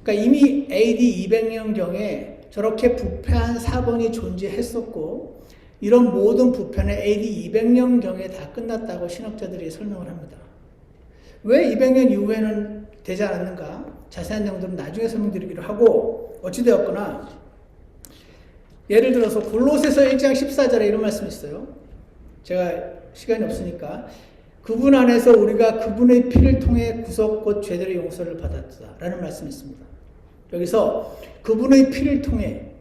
그러니까 이미 AD 200년경에 저렇게 부패한 사본이 존재했었고 이런 모든 부패는 AD 200년경에 다 끝났다고 신학자들이 설명을 합니다. 왜 200년 이후에는 되지 않았는가? 자세한 내용들은 나중에 설명드리기로 하고 어찌되었거나 예를 들어서 골로새서 1장 14절에 이런 말씀이 있어요. 제가 시간이 없으니까 그분 안에서 우리가 그분의 피를 통해 구속 곧 죄들의 용서를 받았다 라는 말씀이 있습니다. 여기서 그분의 피를 통해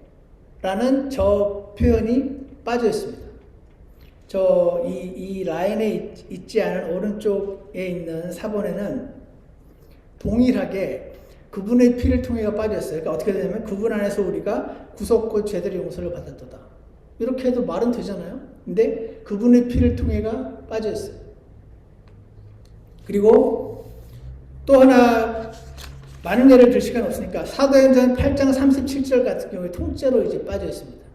라는 저 표현이 빠져 있습니다. 이 라인에 있지 않은 오른쪽에 있는 사본에는 동일하게 그분의 피를 통해가 빠졌어요. 그러니까 어떻게 되냐면 그분 안에서 우리가 구속고 죄들의 용서를 받았도다. 이렇게 해도 말은 되잖아요. 근데 그분의 피를 통해가 빠졌어요. 그리고 또 하나 많은 예를 들 시간 없으니까 사도행전 8장 37절 같은 경우에 통째로 이제 빠져 있습니다.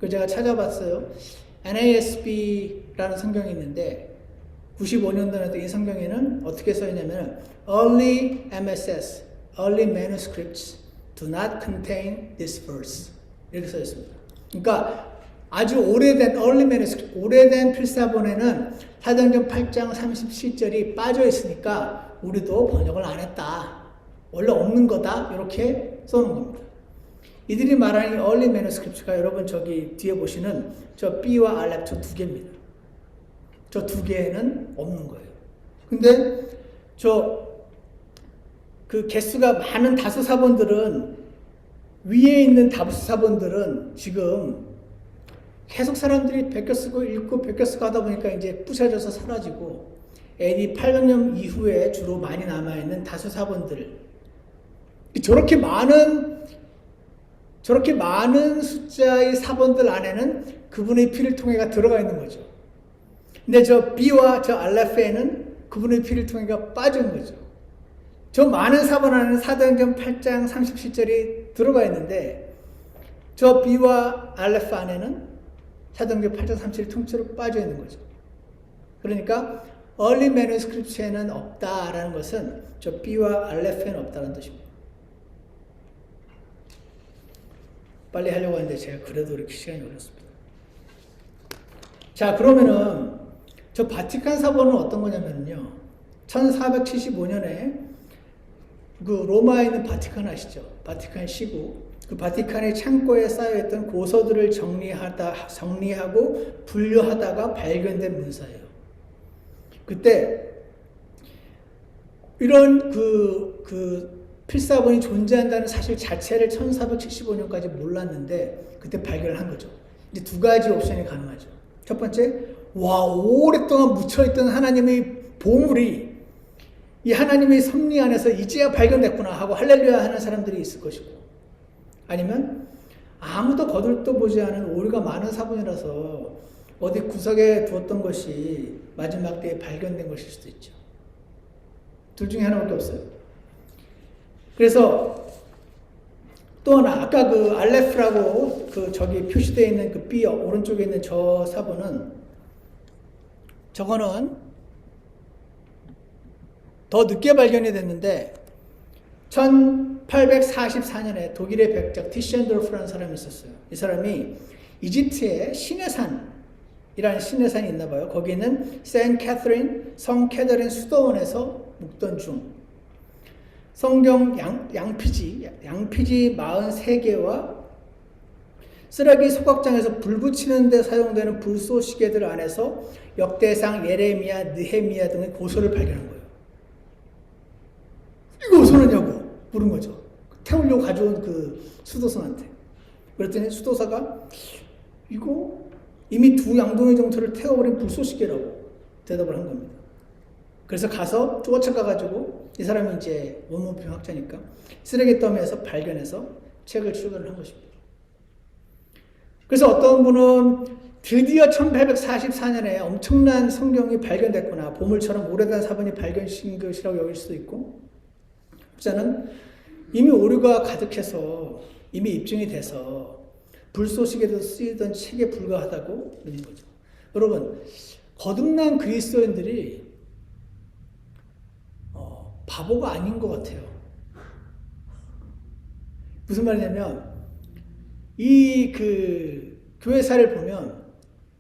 그 제가 찾아봤어요. NASB라는 성경이 있는데 95년도에도 이 성경에는 어떻게 써 있냐면 Early MSS, Early Manuscripts do not contain this verse 이렇게 써 있습니다. 그러니까 아주 오래된 Early Manuscript, 오래된 필사본에는 사도행전 8장 37절이 빠져 있으니까 우리도 번역을 안 했다. 원래 없는 거다. 이렇게 써놓은 겁니다. 이들이 말하는 early manuscript가 여러분 저기 뒤에 보시는 저 B와 알렙 저 두 개입니다. 저 두 개는 없는 거예요. 근데 그 개수가 많은 다수 사본들은 위에 있는 다수 사본들은 지금 계속 사람들이 베껴 쓰고 읽고 베껴 쓰고 하다 보니까 이제 부셔져서 사라지고 AD 800년 이후에 주로 많이 남아있는 다수 사본들 저렇게 많은 숫자의 사본들 안에는 그분의 피를 통해가 들어가 있는 거죠. 근데 저 B와 저 알렙에는 그분의 피를 통해가 빠진 거죠. 저 많은 사본 안에는 사도행전 8장 37절이 들어가 있는데 저 B와 알렙 안에는 사도행전 8장 37절이 통째로 빠져 있는 거죠. 그러니까 early manuscript에는 없다라는 것은 저 B와 알렙에는 없다는 뜻입니다. 빨리 하려고 했는데 제가 그래도 이렇게 시간이 걸렸습니다. 자, 그러면은 저 바티칸 사본은 어떤 거냐면요. 1475년에 그 로마에 있는 바티칸 아시죠? 바티칸 시국. 그 바티칸의 창고에 쌓여있던 고서들을 정리하고 분류하다가 발견된 문서예요. 그때 이런 필사본이 존재한다는 사실 자체를 1475년까지 몰랐는데 그때 발견을 한 거죠. 이제 두 가지 옵션이 가능하죠. 첫 번째, 오랫동안 묻혀있던 하나님의 보물이 이 하나님의 섭리 안에서 이제야 발견됐구나 하고 할렐루야 하는 사람들이 있을 것이고, 아니면 아무도 거들떠보지 않은 오류가 많은 사본이라서 어디 구석에 두었던 것이 마지막 때에 발견된 것일 수도 있죠. 둘 중에 하나밖에 없어요. 그래서 또 하나, 아까 그 알레프라고 저기 표시되어 있는 그 B 오른쪽에 있는 저 사본은 저거는 더 늦게 발견이 됐는데 1844년에 독일의 백작 티셴도르프라는 사람이 있었어요. 이 사람이 이집트의 시내산이라는 시내산이 있나 봐요. 거기는 성 캐서린 수도원에서 묵던 중 성경 양피지 43개와 쓰레기 소각장에서 불 붙이는 데 사용되는 불쏘시개들 안에서 역대상, 예레미야, 느헤미야 등의 고서를 발견한 거예요. 이거 어디서 났냐고 물은 거죠. 태우려고 가져온 그 수도사한테. 그랬더니 수도사가 이거 이미 두 양동이 정도를 태워버린 불쏘시개라고 대답을 한 겁니다. 그래서 가서 쫓아가가지고 이 사람이 이제 원문표 학자니까 쓰레기 더미에서 발견해서 책을 출간을 한 것입니다. 그래서 어떤 분은 드디어 1844년에 엄청난 성경이 발견됐구나, 보물처럼 오래된 사본이 발견된 것이라고 여길 수도 있고, 혹자는 이미 오류가 가득해서 이미 입증이 돼서 불쏘시개도 쓰이던 책에 불과하다고 믿는 거죠. 여러분, 거듭난 그리스도인들이 바보가 아닌 것 같아요. 무슨 말이냐면 이 교회사를 보면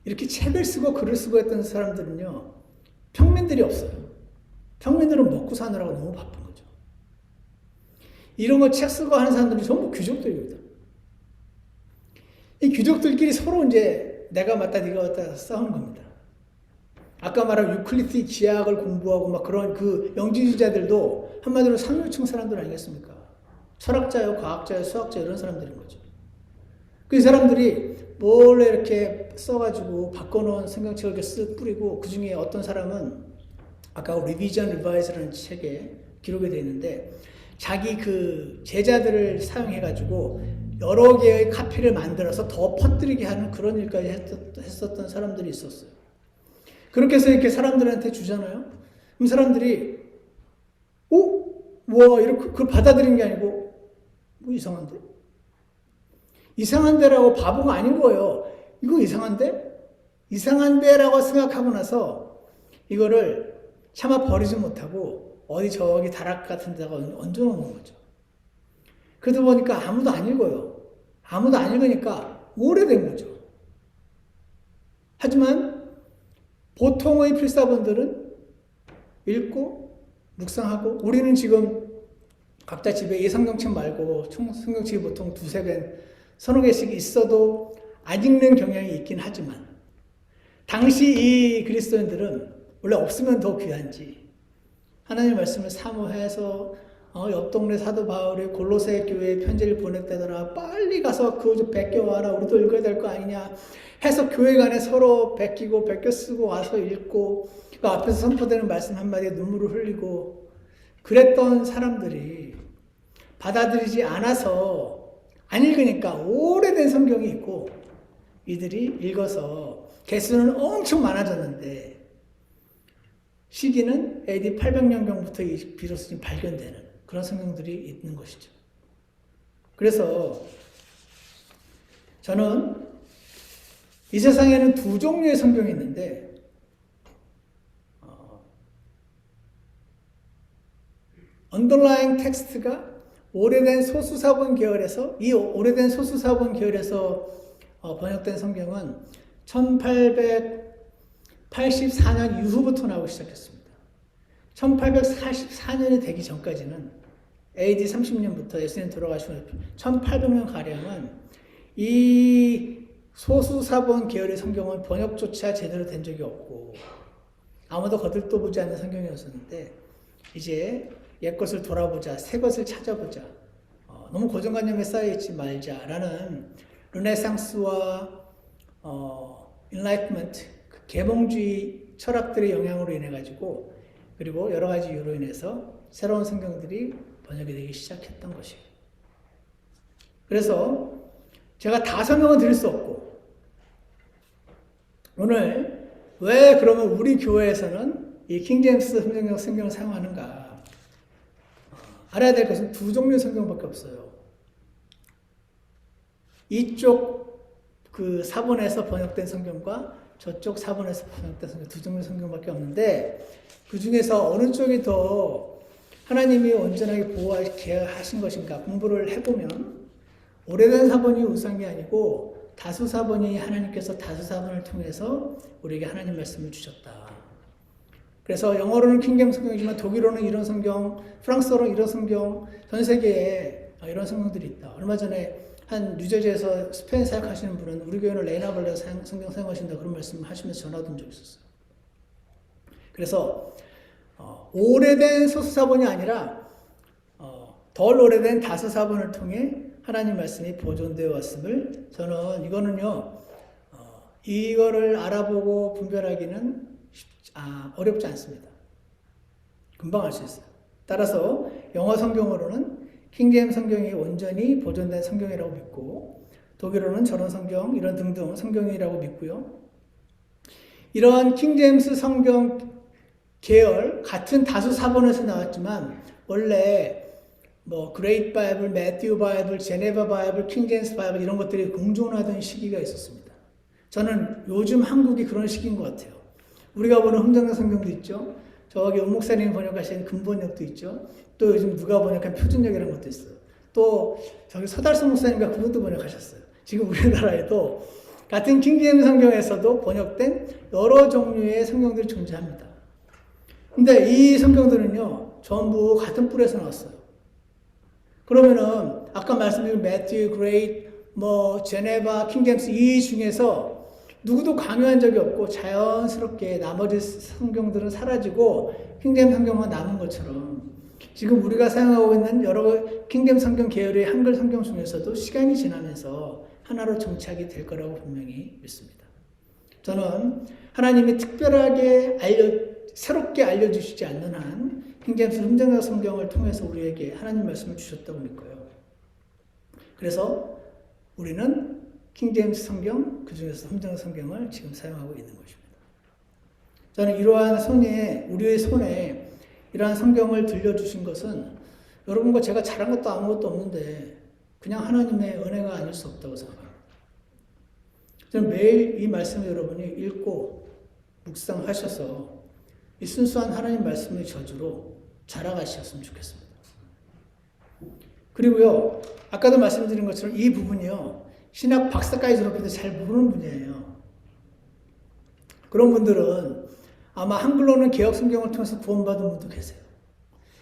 이렇게 책을 쓰고 글을 쓰고 했던 사람들은요, 평민들이 없어요. 평민들은 먹고 사느라고 너무 바쁜 거죠. 이런 거 책 쓰고 하는 사람들이 전부 귀족들입니다. 이 귀족들끼리 서로 이제 내가 맞다 네가 맞다 싸우는 겁니다. 아까 말한 유클리드 지학을 공부하고 막 그런 그 영지주의자들도 한마디로 상류층 사람들 아니겠습니까? 철학자요, 과학자요, 수학자 이런 사람들인 거죠. 그 사람들이 몰래 이렇게 써가지고 바꿔놓은 성경책을 이렇게 쓱 뿌리고 그 중에 어떤 사람은 아까 리비전 리바이즈라는 책에 기록이 되어 있는데 자기 그 제자들을 사용해가지고 여러 개의 카피를 만들어서 더 퍼뜨리게 하는 그런 일까지 했었던 사람들이 있었어요. 그렇게 해서 이렇게 사람들한테 주잖아요. 그럼 사람들이 와 이렇게 그걸 받아들인 게 아니고 뭐 이상한데? 이상한데라고 바보가 아닌 거예요. 이거 이상한데? 이상한데라고 생각하고 나서 이거를 차마 버리지 못하고 어디 저기 다락 같은 데다가 얹어놓는 거죠. 그러다 보니까 아무도 안 읽어요. 아무도 안 읽으니까 오래된 거죠. 하지만 보통의 필사본들은 읽고 묵상하고 우리는 지금 각자 집에 이 성경책 말고 총 성경책이 보통 두세 권, 서너 개씩 있어도 안 읽는 경향이 있긴 하지만 당시 이 그리스도인들은 원래 없으면 더 귀한지 하나님의 말씀을 사모해서 옆 동네 사도 바울이 골로새 교회에 편지를 보냈다더라. 빨리 가서 그거 좀 베껴와라. 우리도 읽어야 될 거 아니냐 해서 교회 간에 서로 베끼고 베껴 쓰고 와서 읽고 그 앞에서 선포되는 말씀 한마디에 눈물을 흘리고 그랬던 사람들이 받아들이지 않아서 안 읽으니까 오래된 성경이 있고 이들이 읽어서 개수는 엄청 많아졌는데 시기는 AD 800년경부터 비로소 발견되는 그런 성경들이 있는 것이죠. 그래서 저는 이 세상에는 두 종류의 성경이 있는데 언더라잉 텍스트가 오래된 소수사본 계열에서 이 오래된 소수사본 계열에서 번역된 성경은 1884년 이후부터 나오기 시작했습니다. 1844년이 되기 전까지는 AD 30년부터 예수님 돌아가시고 1800년 가량은 이 소수사본 계열의 성경은 번역조차 제대로 된 적이 없고 아무도 거들떠보지 않는 성경이었었는데 이제 옛것을 돌아보자, 새것을 찾아보자, 너무 고정관념에 쌓여있지 말자라는 르네상스와 인라이트먼트, 계몽주의 철학들의 영향으로 인해가지고 그리고 여러 가지 이유로 인해서 새로운 성경들이 번역이 되기 시작했던 것이에요. 그래서 제가 다 설명은 드릴 수 없고 오늘 왜 그러면 우리 교회에서는 이 킹제임스 성경을 사용하는가 알아야 될 것은 두 종류의 성경밖에 없어요. 이쪽 그 사본에서 번역된 성경과 저쪽 사본에서 번역된 성경 두 종류의 성경밖에 없는데 그 중에서 어느 쪽이 더 하나님이 온전하게 보호하게 하신 것인가 공부를 해보면 오래된 사본이 우수한 게 아니고 다수 사본이 하나님께서 다수 사본을 통해서 우리에게 하나님 말씀을 주셨다. 그래서 영어로는 킹제임스 성경이지만 독일어는 이런 성경, 프랑스어로는 이런 성경, 전 세계에 이런 성경들이 있다. 얼마 전에 한 뉴저지에서 스페인 사역하시는 분은 우리 교회는 레이나발레 성경 사용하신다 그런 말씀을 하시면서 전화 온 적이 있었어요. 그래서 오래된 소수사본이 아니라 덜 오래된 다수사본을 통해 하나님 말씀이 보존되어 왔음을 저는 이거는요 이거를 알아보고 분별하기는 어렵지 않습니다. 금방 알 수 있어요. 따라서 영어 성경으로는 킹제임스 성경이 온전히 보존된 성경이라고 믿고 독일어는 저런 성경 이런 등등 성경이라고 믿고요. 이러한 킹제임스 성경 계열 같은 다수 사본에서 나왔지만 원래 뭐 그레이트 바이블, 매튜 바이블, 제네바 바이블, 킹제임스 바이블 이런 것들이 공존하던 시기가 있었습니다. 저는 요즘 한국이 그런 시기인 것 같아요. 우리가 보는 흠정역 성경도 있죠. 저기 온 목사님이 번역하신 근본역도 있죠. 또 요즘 누가 번역한 표준역이라는 것도 있어요. 또 저기 서달성 목사님과 그분도 번역하셨어요. 지금 우리나라에도 같은 킹제임스 성경에서도 번역된 여러 종류의 성경들이 존재합니다. 근데 이 성경들은요 전부 같은 뿔에서 나왔어요. 그러면은 아까 말씀드린 매튜, 그레이트, 뭐 제네바, 킹제임스 이 중에서 누구도 강요한 적이 없고 자연스럽게 나머지 성경들은 사라지고 킹제임스 성경만 남은 것처럼 지금 우리가 사용하고 있는 여러 킹제임스 성경 계열의 한글 성경 중에서도 시간이 지나면서 하나로 정착이 될 거라고 분명히 믿습니다. 저는 하나님이 특별하게 새롭게 알려주시지 않는 한 킹제임스 흥정역 성경을 통해서 우리에게 하나님 말씀을 주셨다고 믿고요. 그래서 우리는 킹제임스 성경, 그 중에서 흥정역 성경을 지금 사용하고 있는 것입니다. 저는 우리의 손에 이러한 성경을 들려주신 것은 여러분과 제가 잘한 것도 아무것도 없는데 그냥 하나님의 은혜가 아닐 수 없다고 생각합니다. 저는 매일 이 말씀을 여러분이 읽고 묵상하셔서 이 순수한 하나님 말씀의 저주로 자라가셨으면 좋겠습니다. 그리고요, 아까도 말씀드린 것처럼 이 부분이요, 신학 박사까지 졸업해도 잘 모르는 분이에요. 그런 분들은 아마 한글로는 개혁 성경을 통해서 구원받은 분도 계세요.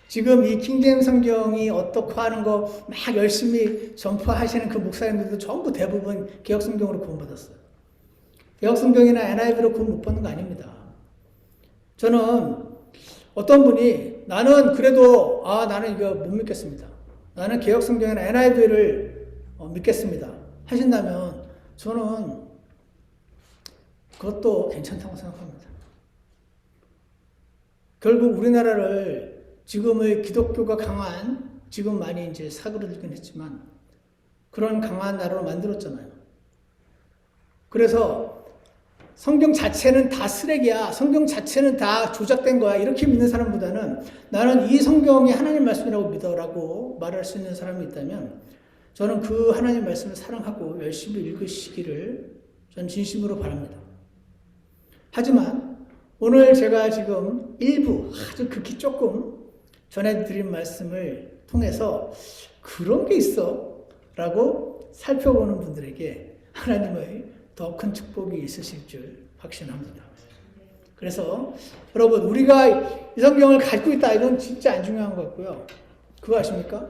지금 이 킹제임스 성경이 어떻게 하는 거 막 열심히 전파하시는 그 목사님들도 전부 대부분 개혁 성경으로 구원받았어요. 개혁 성경이나 NIV로 구원 못 받는 거 아닙니다. 저는 어떤 분이 나는 그래도 나는 이거 못 믿겠습니다. 나는 개혁 성경이나 NIV를 믿겠습니다. 하신다면 저는 그것도 괜찮다고 생각합니다. 결국 우리나라를 지금의 기독교가 강한, 지금 많이 이제 사그러들긴 했지만 그런 강한 나라로 만들었잖아요. 그래서 성경 자체는 다 쓰레기야, 성경 자체는 다 조작된 거야, 이렇게 믿는 사람보다는 나는 이 성경이 하나님 말씀이라고 믿어라고 말할 수 있는 사람이 있다면 저는 그 하나님 말씀을 사랑하고 열심히 읽으시기를 저는 진심으로 바랍니다. 하지만 오늘 제가 지금 일부 아주 극히 조금 전해드린 말씀을 통해서 그런 게 있어 라고 살펴보는 분들에게 하나님의 더 큰 축복이 있으실 줄 확신합니다. 그래서 여러분, 우리가 이 성경을 가지고 있다, 이건 진짜 안 중요한 것 같고요. 그거 아십니까?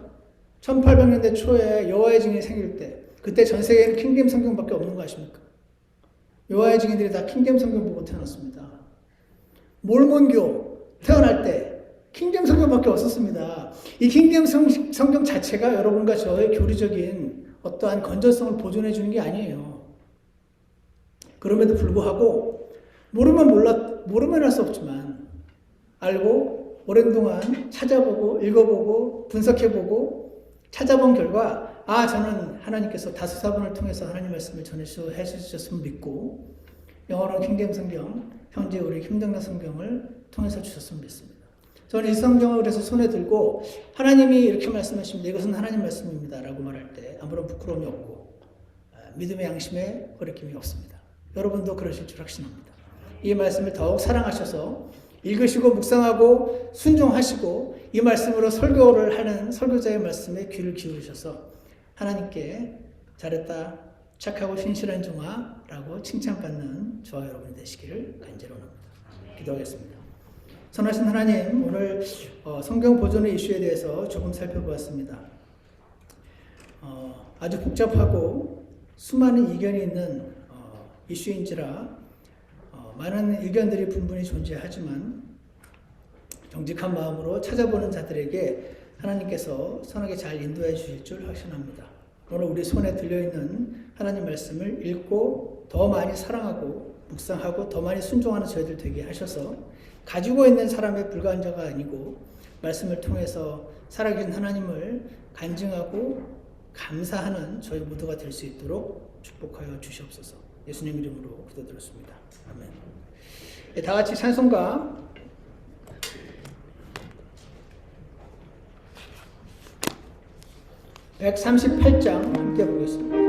1800년대 초에 여호와의 증인이 생길 때 그때 전 세계에는 킹제임스 성경밖에 없는 거 아십니까? 여호와의 증인들이 다 킹제임스 성경 보고 태어났습니다. 몰몬교 태어날 때 킹제임스 성경밖에 없었습니다. 이 킹제임스 성경 자체가 여러분과 저의 교리적인 어떠한 건전성을 보존해 주는 게 아니에요. 그럼에도 불구하고 모르면 할 수 없지만 알고 오랜 동안 찾아보고 읽어보고 분석해보고 찾아본 결과 저는 하나님께서 다수사본을 통해서 하나님 말씀을 전해주셨으면 믿고 영어로 킹제임스 성경, 현재 우리 힘정나 성경을 통해서 주셨으면 믿습니다. 저는 이 성경을 그래서 손에 들고 하나님이 이렇게 말씀하십니다. 이것은 하나님 말씀입니다 라고 말할 때 아무런 부끄러움이 없고 믿음의 양심에 거리낌이 없습니다. 여러분도 그러실 줄 확신합니다. 이 말씀을 더욱 사랑하셔서 읽으시고 묵상하고 순종하시고 이 말씀으로 설교를 하는 설교자의 말씀에 귀를 기울이셔서 하나님께 잘했다, 착하고 신실한 종아라고 칭찬받는 저와 여러분이 되시기를 간절히 원합니다. 기도하겠습니다. 선하신 하나님, 오늘 성경 보존의 이슈에 대해서 조금 살펴보았습니다. 아주 복잡하고 수많은 이견이 있는 이슈인지라 많은 의견들이 분분히 존재하지만 정직한 마음으로 찾아보는 자들에게 하나님께서 선하게 잘 인도해 주실 줄 확신합니다. 오늘 우리 손에 들려있는 하나님 말씀을 읽고 더 많이 사랑하고 묵상하고 더 많이 순종하는 저희들 되게 하셔서 가지고 있는 사람의 불과한 자가 아니고 말씀을 통해서 살아계신 하나님을 간증하고 감사하는 저희 모두가 될 수 있도록 축복하여 주시옵소서. 예수님 이름으로 기도드렸습니다. 아멘. 다 같이 찬송가 138장 함께 보겠습니다.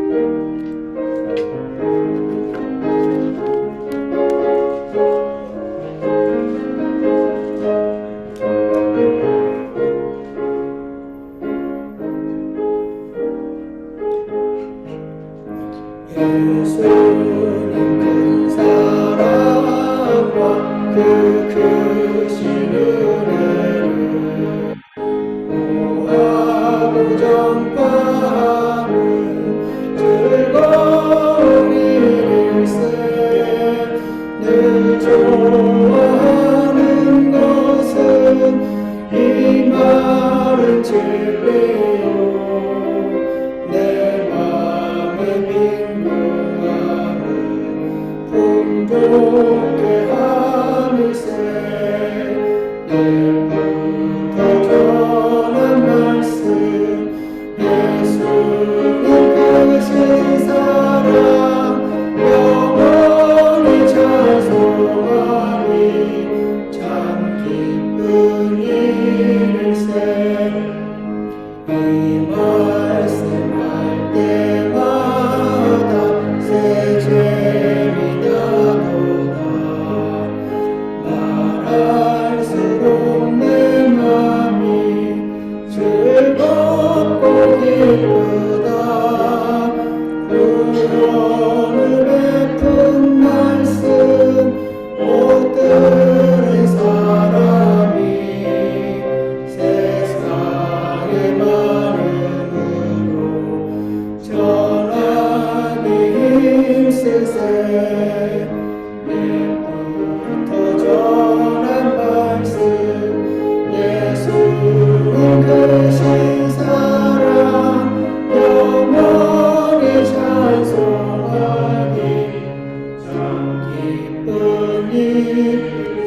예수님 큰 사랑과 그 크신 은혜를 고하고 전파하고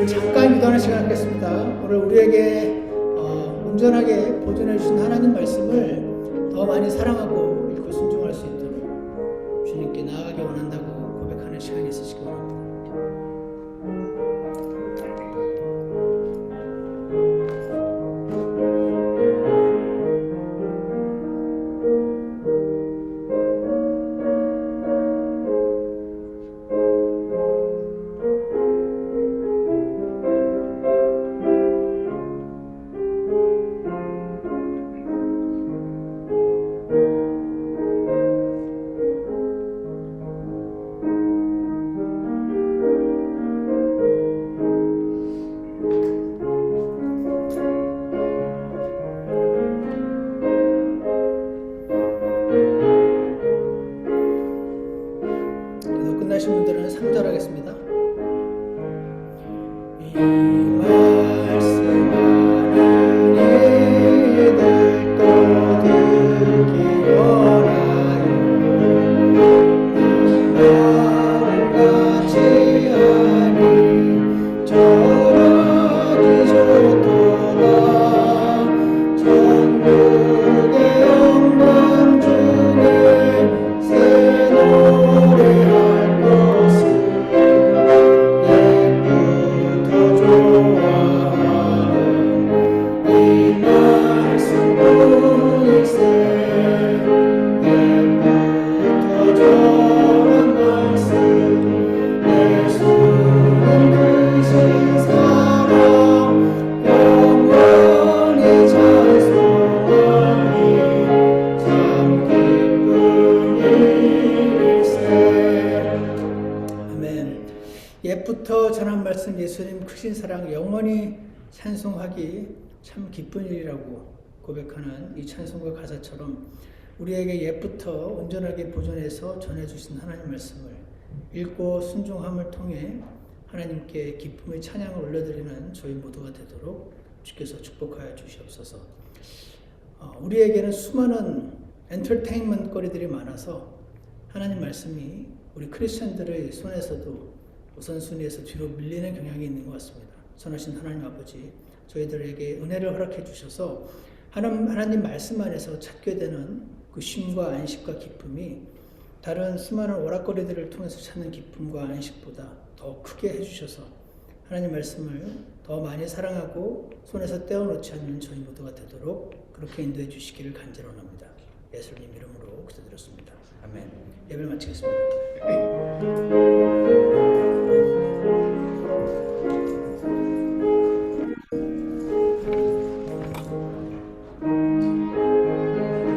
잠깐 기도하는 시간 갖겠습니다. 오늘 우리에게 온전하게 보존해 주신 하나님 말씀을 더 많이 사랑하고 읽고 순종할 수 있도록 주님께 나아가기 원한다고 고백하는 시간이 있으시기 바랍니다. 끝나신 분들은 3절 하겠습니다. 이 말씀하는 이들도 듣기 원하여 나는 같이 하니 전하기 좋도다. 천국의 영광 중에 새 노래할 것을 옛부터 좋아하는 이 말씀 보일세. 옛부터 전한 말씀 예수는 크신 사랑 영원히 찬송하니 참 기쁜 일일세. 아멘. 옛부터 전한 말씀 예수님 크신 사랑 영원히 찬송하기 참 기쁜 일이라고 고백하는 이 찬송가 가사처럼 우리에게 옛부터 온전하게 보존해서 전해주신 하나님 말씀을 읽고 순종함을 통해 하나님께 기쁨의 찬양을 올려드리는 저희 모두가 되도록 주께서 축복하여 주시옵소서. 우리에게는 수많은 엔터테인먼트 거리들이 많아서 하나님 말씀이 우리 크리스천들의 손에서도 우선순위에서 뒤로 밀리는 경향이 있는 것 같습니다. 선하신 하나님 아버지, 저희들에게 은혜를 허락해 주셔서 하나님 말씀 안에서 찾게 되는 그 쉼과 안식과 기쁨이 다른 수많은 오락거리들을 통해서 찾는 기쁨과 안식보다 더 크게 해주셔서 하나님 말씀을 더 많이 사랑하고 손에서 떼어놓지 않는 저희 모두가 되도록 그렇게 인도해 주시기를 간절원합니다. 예수님 이름으로 기도드렸습니다. 아멘. 예배를 마치겠습니다.